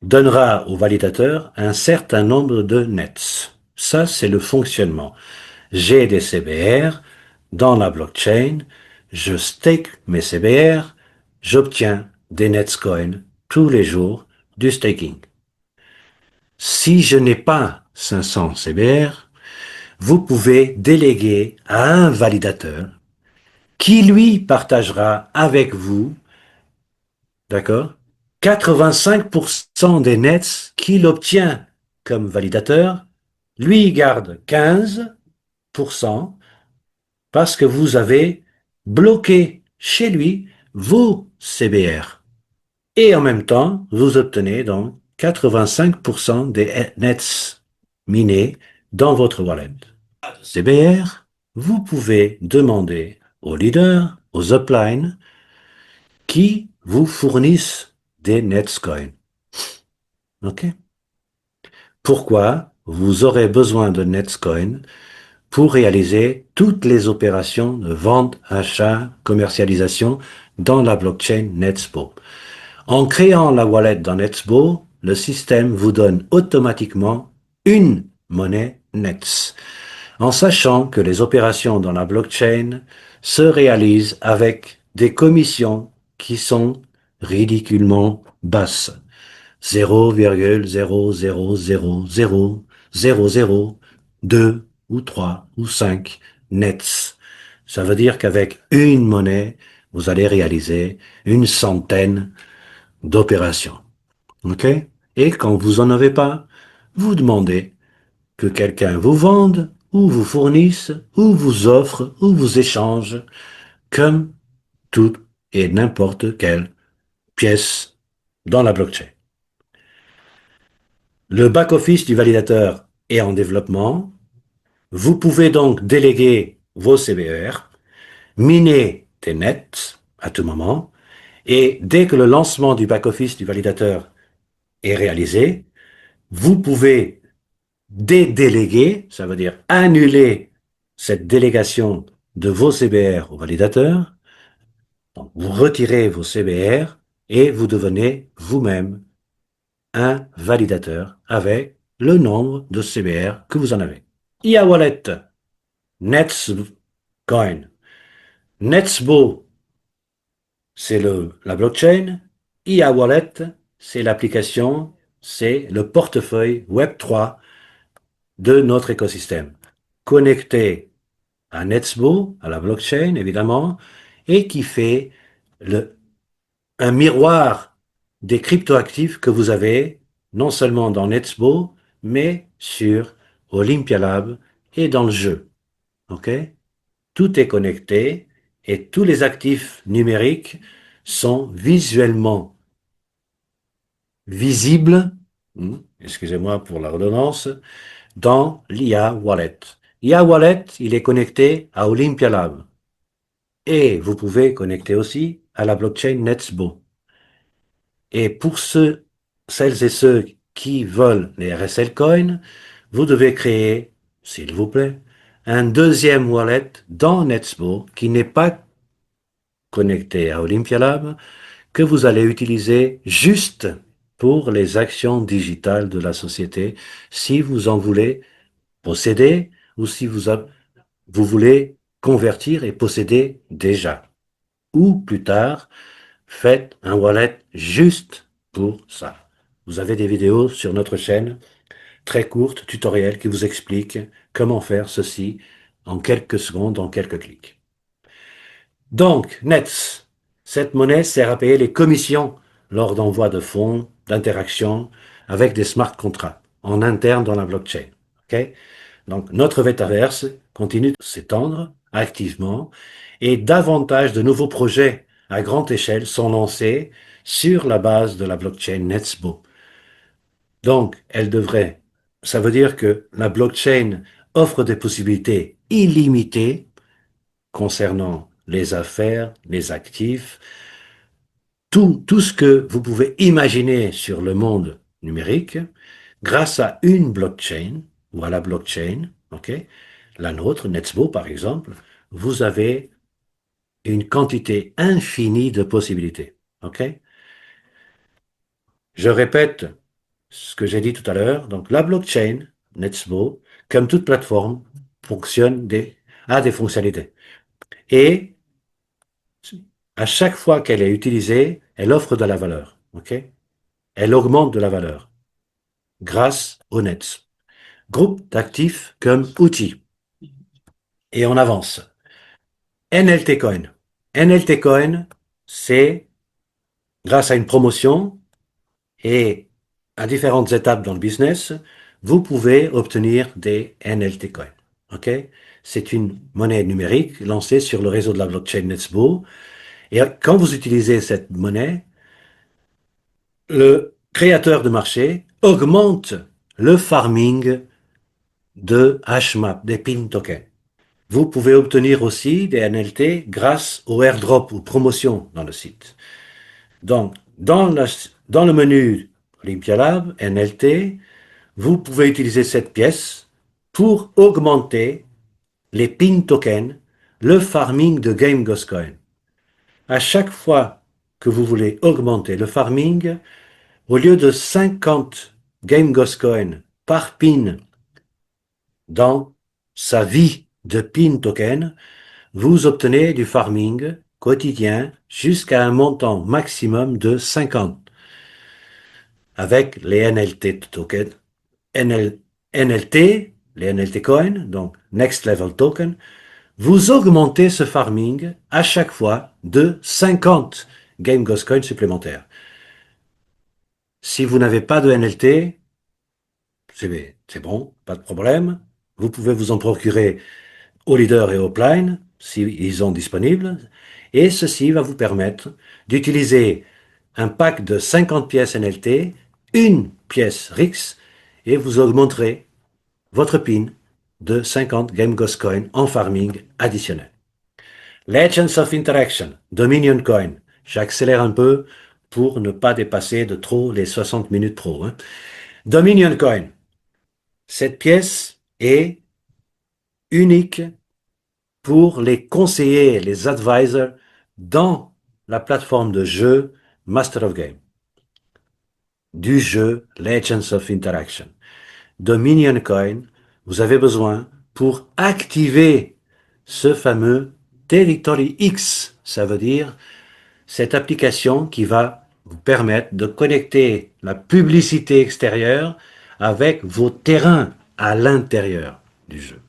donnera au validateur un certain nombre de nets. Ça, c'est le fonctionnement. J'ai des CBR dans la blockchain, je stake mes CBR, j'obtiens des Netscoin tous les jours du staking. Si je n'ai pas 500 CBR, vous pouvez déléguer à un validateur qui, lui, partagera avec vous, d'accord, 85% des nets qu'il obtient comme validateur, lui il garde 15% parce que vous avez bloqué chez lui vos CBR. Et en même temps, vous obtenez donc 85% des nets minés dans votre wallet. CBR, vous pouvez demander aux leaders, aux uplines, qui vous fournissent des Netscoin. OK? Pourquoi vous aurez besoin de Netscoin pour réaliser toutes les opérations de vente, achat, commercialisation dans la blockchain Netsbo. En créant la wallet dans Netsbo, le système vous donne automatiquement une monnaie Nets, en sachant que les opérations dans la blockchain se réalisent avec des commissions qui sont ridiculement basses. 0,000000002 ou 3 ou 5 nets. Ça veut dire qu'avec une monnaie, vous allez réaliser une centaine d'opération. OK? Et quand vous en avez pas, vous demandez que quelqu'un vous vende, ou vous fournisse, ou vous offre, ou vous échange, comme toute et n'importe quelle pièce dans la blockchain. Le back-office du validateur est en développement. Vous pouvez donc déléguer vos CBR, miner des nets à tout moment, et dès que le lancement du back-office du validateur est réalisé, vous pouvez dédéléguer, ça veut dire annuler cette délégation de vos CBR au validateur. Donc, vous retirez vos CBR et vous devenez vous-même un validateur avec le nombre de CBR que vous en avez. IA Wallet, Netscoin. Netsbo, c'est la blockchain. IA Wallet, c'est l'application, c'est le portefeuille Web3 de notre écosystème. Connecté à Netsbo, à la blockchain évidemment, et qui fait un miroir des cryptoactifs que vous avez non seulement dans Netsbo, mais sur Olympia Lab et dans le jeu. OK? Tout est connecté et tous les actifs numériques sont visuellement visibles, excusez-moi pour la redondance, dans l'IA Wallet. IA Wallet, il est connecté à Olympia Lab. Et vous pouvez connecter aussi à la blockchain Netsbo. Et pour celles et ceux qui veulent les RSL Coin, vous devez créer, s'il vous plaît, un deuxième wallet dans Netsbo qui n'est pas connecté à Olympia Lab, que vous allez utiliser juste pour les actions digitales de la société, si vous en voulez posséder ou si vous voulez convertir et posséder déjà. Ou plus tard, faites un wallet juste pour ça. Vous avez des vidéos sur notre chaîne, très courtes, tutoriels, qui vous expliquent comment faire ceci en quelques secondes, en quelques clics. Donc, Nets, cette monnaie sert à payer les commissions lors d'envoi de fonds, d'interactions avec des smart contracts en interne dans la blockchain. Okay? Donc, notre Metaverse continue de s'étendre activement et davantage de nouveaux projets à grande échelle sont lancés sur la base de la blockchain Netsbo. Donc, ça veut dire que la blockchain offre des possibilités illimitées concernant les affaires, les actifs, tout ce que vous pouvez imaginer sur le monde numérique grâce à une blockchain ou à la blockchain, ok? La nôtre, Netsbo par exemple, vous avez une quantité infinie de possibilités, ok? Je répète ce que j'ai dit tout à l'heure. Donc, la blockchain, Netsbo, comme toute plateforme, a des fonctionnalités. Et à chaque fois qu'elle est utilisée, elle offre de la valeur. Ok? Elle augmente de la valeur grâce au Nets. Groupe d'actifs comme outils. Et on avance. NLT Coin. NLT Coin, c'est grâce à une promotion et à différentes étapes dans le business, vous pouvez obtenir des NLT Coin. OK? C'est une monnaie numérique lancée sur le réseau de la blockchain Netsbo. Et quand vous utilisez cette monnaie, le créateur de marché augmente le farming de HMAP, des PIN tokens. Vous pouvez obtenir aussi des NLT grâce au airdrop ou promotion dans le site. Donc, dans le menu Olympia Lab, NLT, vous pouvez utiliser cette pièce pour augmenter les PIN tokens, le farming de GameGhostCoin. À chaque fois que vous voulez augmenter le farming, au lieu de 50 GameGhostCoin par PIN dans sa vie de PIN token, vous obtenez du farming quotidien jusqu'à un montant maximum de 50. Avec les NLT tokens, NLT, les NLT coins, donc Next Level Token, vous augmentez ce farming à chaque fois de 50 Game Ghost Coins supplémentaires. Si vous n'avez pas de NLT, c'est bon, pas de problème. Vous pouvez vous en procurer au leader et au Upline, s'ils sont disponibles. Et ceci va vous permettre d'utiliser un pack de 50 pièces NLT, une pièce RIX, et vous augmenterez votre PIN de 50 Game Ghost Coin en farming additionnel. Legends of Interaction, Dominion Coin. J'accélère un peu pour ne pas dépasser de trop les 60 minutes pro. Hein. Dominion Coin. Cette pièce est unique pour les conseillers, les advisors dans la plateforme de jeu Master of Game, du jeu Legends of Interaction. Dominion Coin, vous avez besoin pour activer ce fameux Territory X, ça veut dire cette application qui va vous permettre de connecter la publicité extérieure avec vos terrains à l'intérieur du jeu.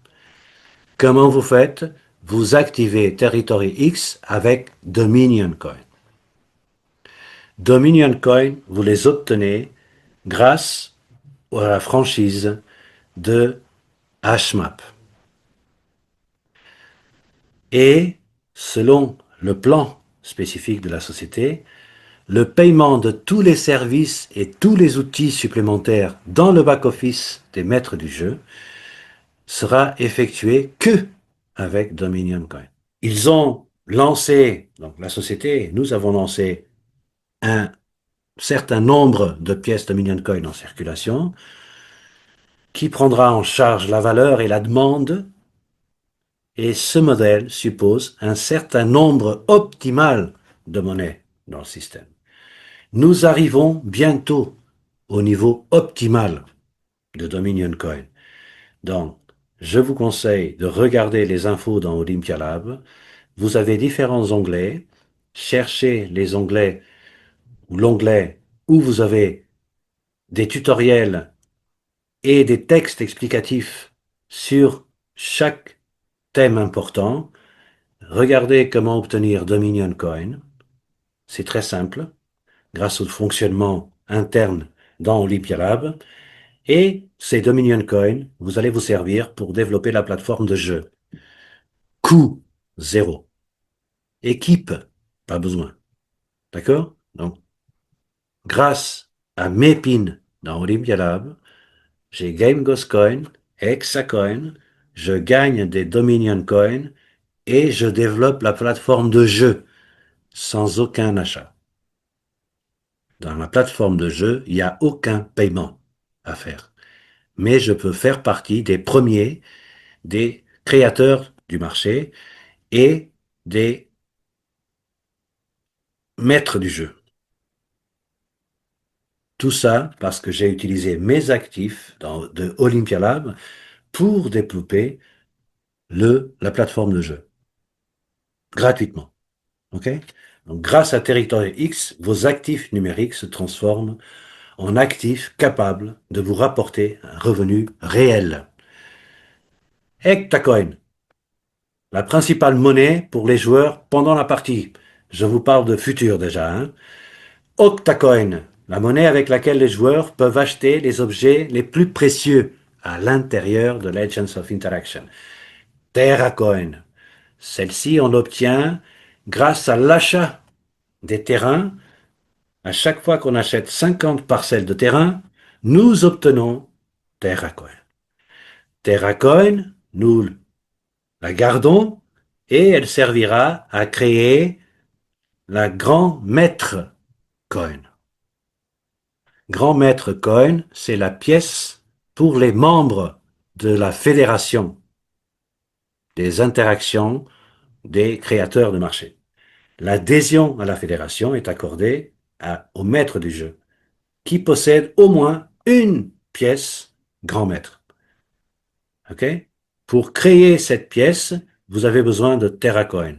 Comment vous faites? Vous activez Territory X avec Dominion Coin. Dominion Coin, vous les obtenez grâce à la franchise de HMAP. Et selon le plan spécifique de la société, le paiement de tous les services et tous les outils supplémentaires dans le back-office des maîtres du jeu sera effectué que avec Dominion Coin. Ils ont lancé, donc la société, nous avons lancé un certain nombre de pièces Dominion Coin en circulation qui prendra en charge la valeur et la demande, et ce modèle suppose un certain nombre optimal de monnaies dans le système. Nous arrivons bientôt au niveau optimal de Dominion Coin. Donc, je vous conseille de regarder les infos dans Olympia Lab. Vous avez différents onglets. Cherchez les onglets ou l'onglet où vous avez des tutoriels et des textes explicatifs sur chaque thème important. Regardez comment obtenir Dominion Coin. C'est très simple, grâce au fonctionnement interne dans Olympia Lab. Et ces Dominion Coin, vous allez vous servir pour développer la plateforme de jeu. Coût zéro. Équipe, pas besoin. D'accord? Donc, grâce à mes pins dans Olympia Lab, j'ai Game Ghost Coin, Hexacoin, je gagne des Dominion Coin et je développe la plateforme de jeu sans aucun achat. Dans la plateforme de jeu, il n'y a aucun paiement à faire. Mais je peux faire partie des premiers, des créateurs du marché et des maîtres du jeu. Tout ça parce que j'ai utilisé mes actifs de Olympia Lab pour développer la plateforme de jeu gratuitement. Ok? Donc, grâce à Territory X, vos actifs numériques se transforment en actifs capables de vous rapporter un revenu réel. Hectacoin, la principale monnaie pour les joueurs pendant la partie. Je vous parle de futur déjà. Hein? Octacoin, la monnaie avec laquelle les joueurs peuvent acheter les objets les plus précieux à l'intérieur de Legends of Interaction. Terracoin, celle-ci on l'obtient grâce à l'achat des terrains. À chaque fois qu'on achète 50 parcelles de terrain, nous obtenons Terracoin. Terracoin, nous la gardons et elle servira à créer la Grand Maître Coin. Grand Maître Coin, c'est la pièce pour les membres de la fédération des interactions des créateurs de marché. L'adhésion à la fédération est accordée au maître du jeu, qui possède au moins une pièce Grand Maître. Ok? Pour créer cette pièce, vous avez besoin de Terracoin.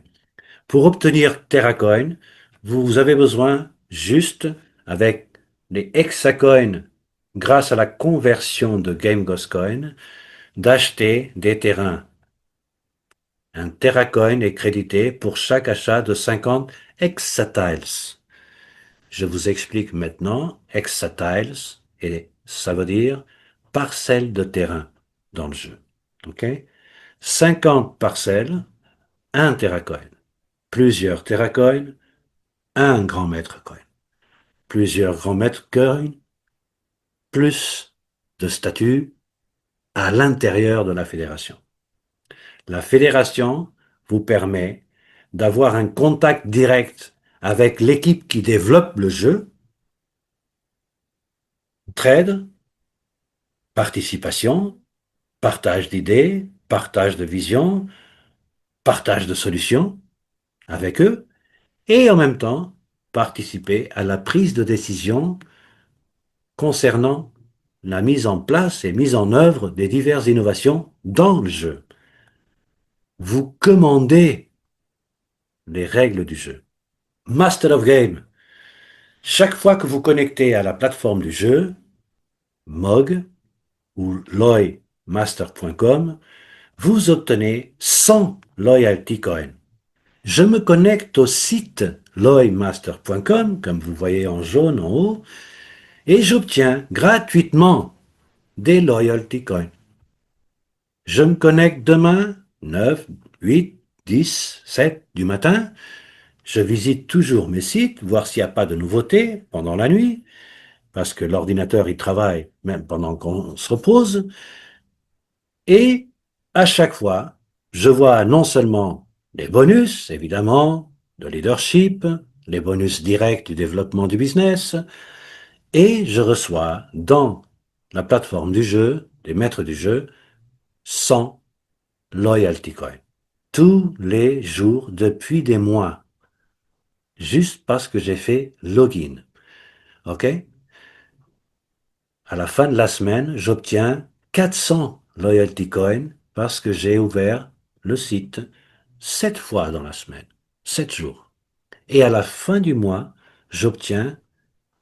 Pour obtenir Terracoin, vous avez besoin juste, avec les Hexacoins, grâce à la conversion de Game Ghost Coin, d'acheter des terrains. Un Terracoin est crédité pour chaque achat de 50 Hexatiles. Je vous explique maintenant hexatiles, et ça veut dire parcelles de terrain dans le jeu. OK? 50 parcelles, un teracoin. Plusieurs teracoins, un grand maître coin. Plusieurs grands maîtres coin, plus de statuts à l'intérieur de la fédération. La fédération vous permet d'avoir un contact direct avec l'équipe qui développe le jeu, trade, participation, partage d'idées, partage de visions, partage de solutions avec eux, et en même temps participer à la prise de décision concernant la mise en place et mise en œuvre des diverses innovations dans le jeu. Vous commandez les règles du jeu. Master of Game. Chaque fois que vous connectez à la plateforme du jeu, MOG ou loymaster.com, vous obtenez 100 loyalty coins. Je me connecte au site loymaster.com, comme vous voyez en jaune en haut, et j'obtiens gratuitement des loyalty coins. Je me connecte demain, 9, 8, 10, 7 du matin. Je visite toujours mes sites, voir s'il n'y a pas de nouveautés pendant la nuit, parce que l'ordinateur, il travaille même pendant qu'on se repose. Et à chaque fois, je vois non seulement les bonus, évidemment, de leadership, les bonus directs du développement du business, et je reçois dans la plateforme du jeu, des maîtres du jeu, 100 loyalty coins. Tous les jours depuis des mois, juste parce que j'ai fait login. OK? À la fin de la semaine, j'obtiens 400 loyalty coins parce que j'ai ouvert le site 7 fois dans la semaine, 7 jours. Et à la fin du mois, j'obtiens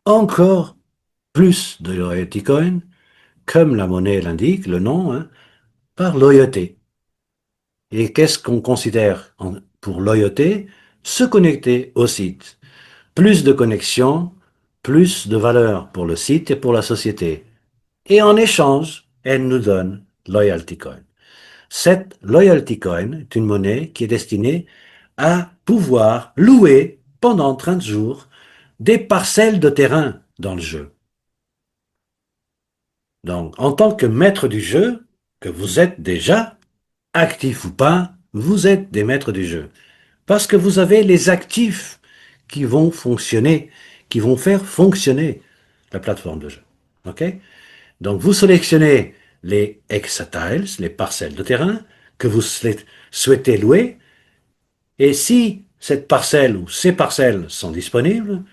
encore plus de loyalty coins, comme la monnaie l'indique, le nom, hein, par loyauté. Et qu'est-ce qu'on considère pour loyauté? Se connecter au site. Plus de connexions, plus de valeur pour le site et pour la société. Et en échange, elle nous donne Loyalty Coin. Cette Loyalty Coin est une monnaie qui est destinée à pouvoir louer pendant 30 jours des parcelles de terrain dans le jeu. Donc, en tant que maître du jeu, que vous êtes déjà, actif ou pas, vous êtes des maîtres du jeu. Parce que vous avez les actifs qui vont fonctionner, qui vont faire fonctionner la plateforme de jeu. OK? Donc, vous sélectionnez les hexatiles, les parcelles de terrain que vous souhaitez louer. Et si cette parcelle ou ces parcelles sont disponibles,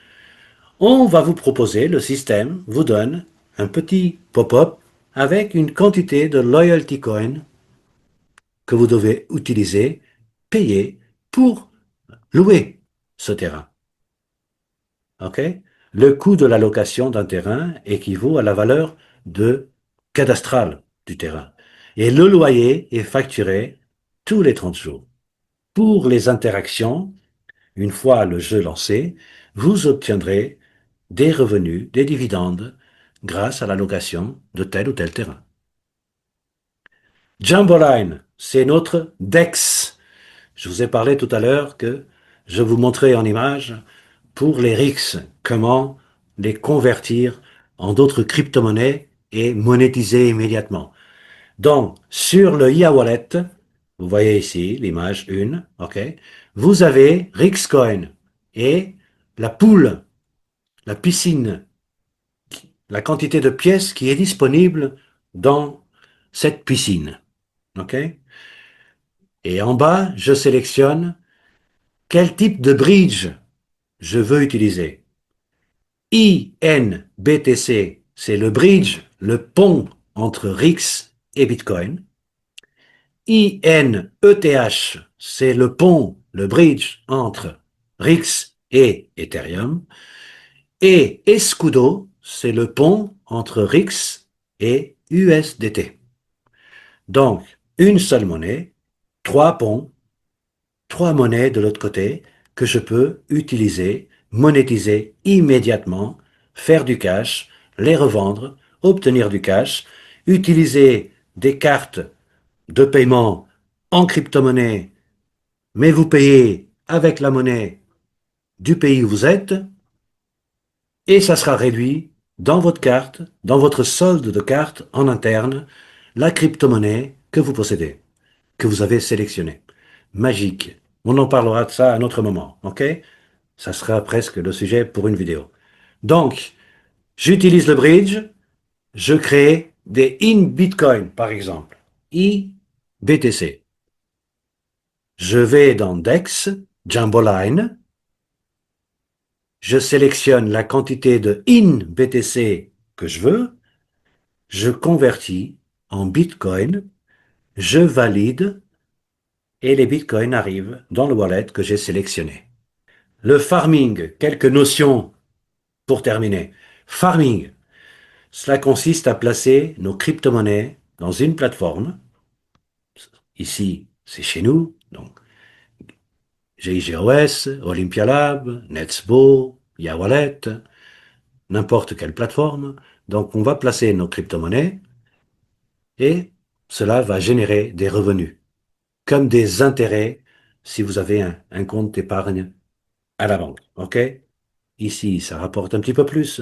on va vous proposer, le système vous donne un petit pop-up avec une quantité de loyalty coin que vous devez utiliser, payer pour louer ce terrain. OK? Le coût de la location d'un terrain équivaut à la valeur de cadastrale du terrain. Et le loyer est facturé tous les 30 jours. Pour les interactions, une fois le jeu lancé, vous obtiendrez des revenus, des dividendes, grâce à la location de tel ou tel terrain. Jamboline, c'est notre DEX. Je vous ai parlé tout à l'heure que je vous montrais en image pour les RIX, comment les convertir en d'autres crypto-monnaies et monétiser immédiatement. Donc, sur le IA Wallet, vous voyez ici l'image 1, ok, vous avez RIXCoin et la poule, la piscine, la quantité de pièces qui est disponible dans cette piscine. Ok. Et en bas, je sélectionne quel type de bridge je veux utiliser. INBTC, c'est le bridge, le pont entre RIX et Bitcoin. INETH, c'est le pont, le bridge entre RIX et Ethereum. Et Escudo, c'est le pont entre RIX et USDT. Donc, une seule monnaie, trois ponts, trois monnaies de l'autre côté que je peux utiliser monétiser immédiatement, faire du cash, les revendre, obtenir du cash, utiliser des cartes de paiement en crypto-monnaie, mais vous payez avec la monnaie du pays où vous êtes, et ça sera réduit dans votre carte, dans votre solde de carte en interne, la crypto-monnaie que vous possédez, que vous avez sélectionnée. Magique. On en parlera de ça à un autre moment, ok? Ça sera presque le sujet pour une vidéo. Donc, j'utilise le bridge, je crée des in Bitcoin, par exemple. IBTC. Je vais dans DEX, Jumboline, je sélectionne la quantité de in BTC que je veux, je convertis en Bitcoin, je valide et les Bitcoins arrivent dans le wallet que j'ai sélectionné. Le farming, quelques notions pour terminer. Farming, cela consiste à placer nos crypto-monnaies dans une plateforme. Ici, c'est chez nous, donc GIGOS, Olympia Lab, Netsbo, YaWallet, n'importe quelle plateforme. Donc, on va placer nos crypto-monnaies et cela va générer des revenus, comme des intérêts si vous avez un compte d'épargne à la banque. OK? Ici, ça rapporte un petit peu plus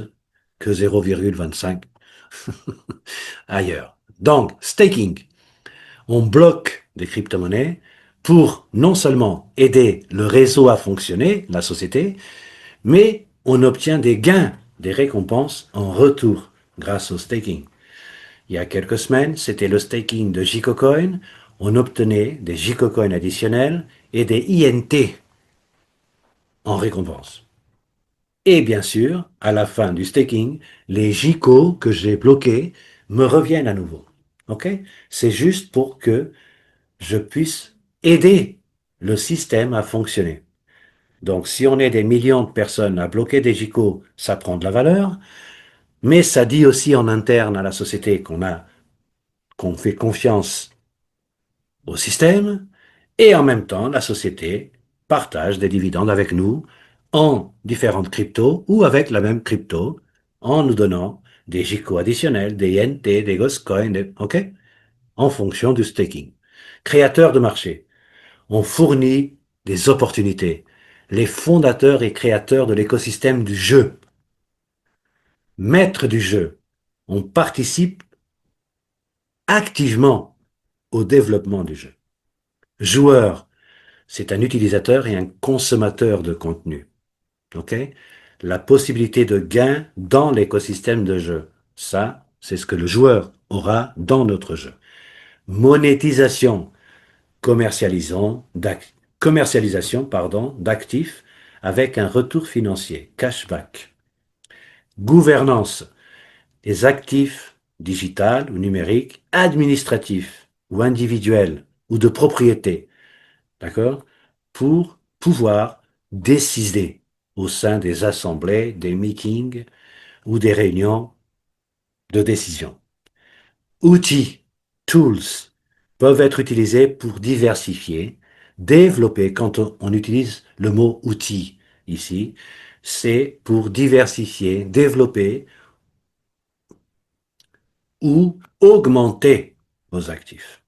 que 0,25 ailleurs. Donc, staking. On bloque des crypto-monnaies pour non seulement aider le réseau à fonctionner, la société, mais on obtient des gains, des récompenses en retour grâce au staking. Il y a quelques semaines, c'était le staking de JicoCoin. On obtenait des JicoCoin additionnels et des INT en récompense. Et bien sûr, à la fin du staking, les JICO que j'ai bloqués me reviennent à nouveau. OK? C'est juste pour que je puisse aider le système à fonctionner. Donc, si on est des millions de personnes à bloquer des JICO, ça prend de la valeur, mais ça dit aussi en interne à la société qu'on fait confiance au système, et en même temps, la société partage des dividendes avec nous en différentes cryptos ou avec la même crypto, en nous donnant des JICO additionnels, des INT, des Ghostcoin, OK? En fonction du staking. Créateur de marché. On fournit des opportunités. Les fondateurs et créateurs de l'écosystème du jeu. Maîtres du jeu. On participe activement au développement du jeu. Joueur. C'est un utilisateur et un consommateur de contenu. OK? La possibilité de gain dans l'écosystème de jeu. Ça, c'est ce que le joueur aura dans notre jeu. Monétisation. Commercialisation, d'actifs avec un retour financier, cashback. Gouvernance, des actifs digital ou numériques, administratifs ou individuels ou de propriété, d'accord, pour pouvoir décider au sein des assemblées, des meetings ou des réunions de décision. Outils, tools, peuvent être utilisés pour diversifier, développer. Quand on utilise le mot outil ici, c'est pour diversifier, développer ou augmenter vos actifs.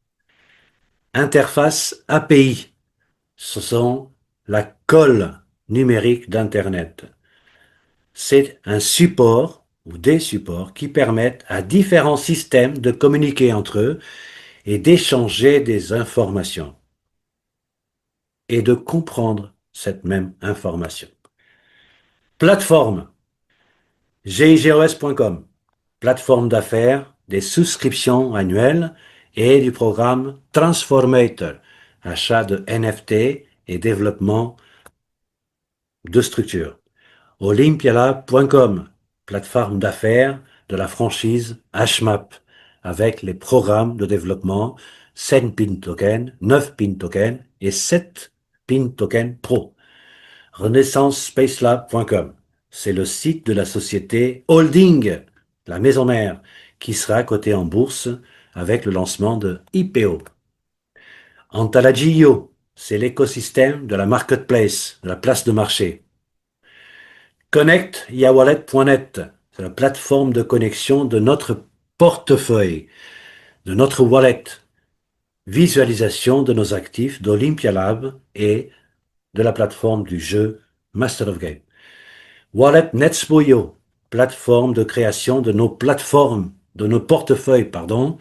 Interface API, ce sont la colle numérique d'Internet. C'est un support ou des supports qui permettent à différents systèmes de communiquer entre eux et d'échanger des informations et de comprendre cette même information. Plateforme, gigos.com, plateforme d'affaires, des souscriptions annuelles et du programme Transformator, achat de NFT et développement de structures. Olympialab.com, plateforme d'affaires de la franchise HMAP, avec les programmes de développement 7 PIN token, 9 PIN token et 7 PIN token Pro. RenaissanceSpaceLab.com, c'est le site de la société Holding, la maison mère, qui sera cotée en bourse avec le lancement de IPO. Antalagio, c'est l'écosystème de la marketplace, de la place de marché. connectyawalet.net. C'est la plateforme de connexion de notre portefeuille, de notre wallet, visualisation de nos actifs d'Olympia Lab et de la plateforme du jeu Master of Game. Wallet Netspoyo, plateforme de création de nos plateformes, de nos portefeuilles, pardon,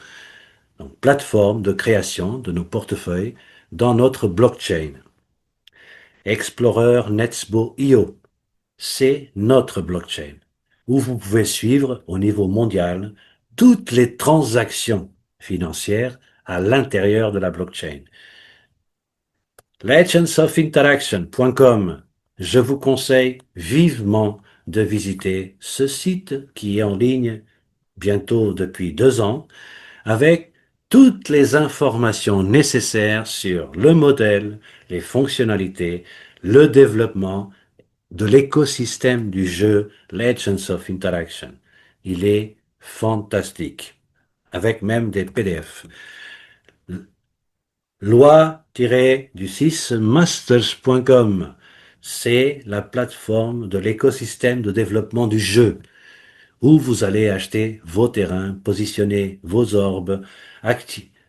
donc plateforme de création de nos portefeuilles dans notre blockchain. Explorer Netspo.io, c'est notre blockchain, où vous pouvez suivre au niveau mondial toutes les transactions financières à l'intérieur de la blockchain. Legendsofinteraction.com, je vous conseille vivement de visiter ce site qui est en ligne bientôt depuis 2 ans, avec toutes les informations nécessaires sur le modèle, les fonctionnalités, le développement de l'écosystème du jeu Legends of Interaction. Il est fantastique, avec même des PDF. Loi-du-6masters.com, c'est la plateforme de l'écosystème de développement du jeu, où vous allez acheter vos terrains, positionner vos orbes,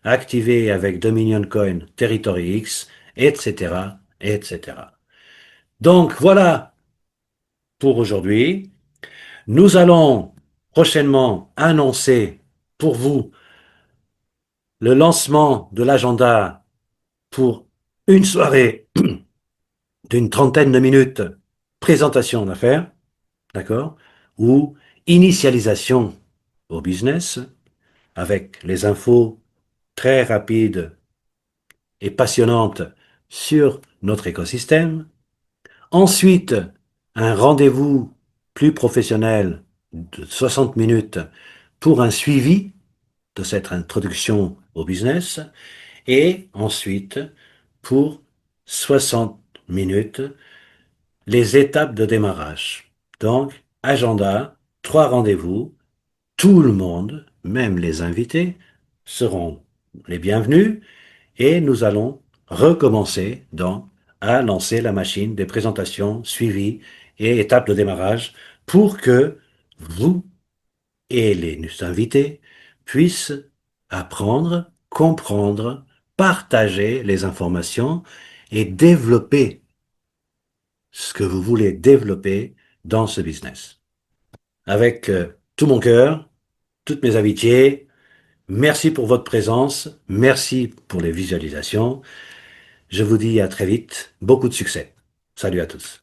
activer avec Dominion Coin Territory X, etc., etc. Donc voilà pour aujourd'hui. Nous allons prochainement annoncer pour vous le lancement de l'agenda pour une soirée d'une trentaine de minutes, présentation d'affaires, d'accord, ou initialisation au business, avec les infos très rapides et passionnantes sur notre écosystème. Ensuite, un rendez-vous plus professionnel de 60 minutes pour un suivi de cette introduction au business. Et ensuite, pour 60 minutes, les étapes de démarrage. Donc, agenda, 3 rendez-vous, tout le monde, même les invités, seront les bienvenus et nous allons recommencer donc à lancer la machine des présentations, suivies et étapes de démarrage pour que vous et les invités puissent apprendre, comprendre, partager les informations et développer ce que vous voulez développer dans ce business. Avec tout mon cœur, toutes mes amitiés, merci pour votre présence, merci pour les visualisations. Je vous dis à très vite, beaucoup de succès. Salut à tous.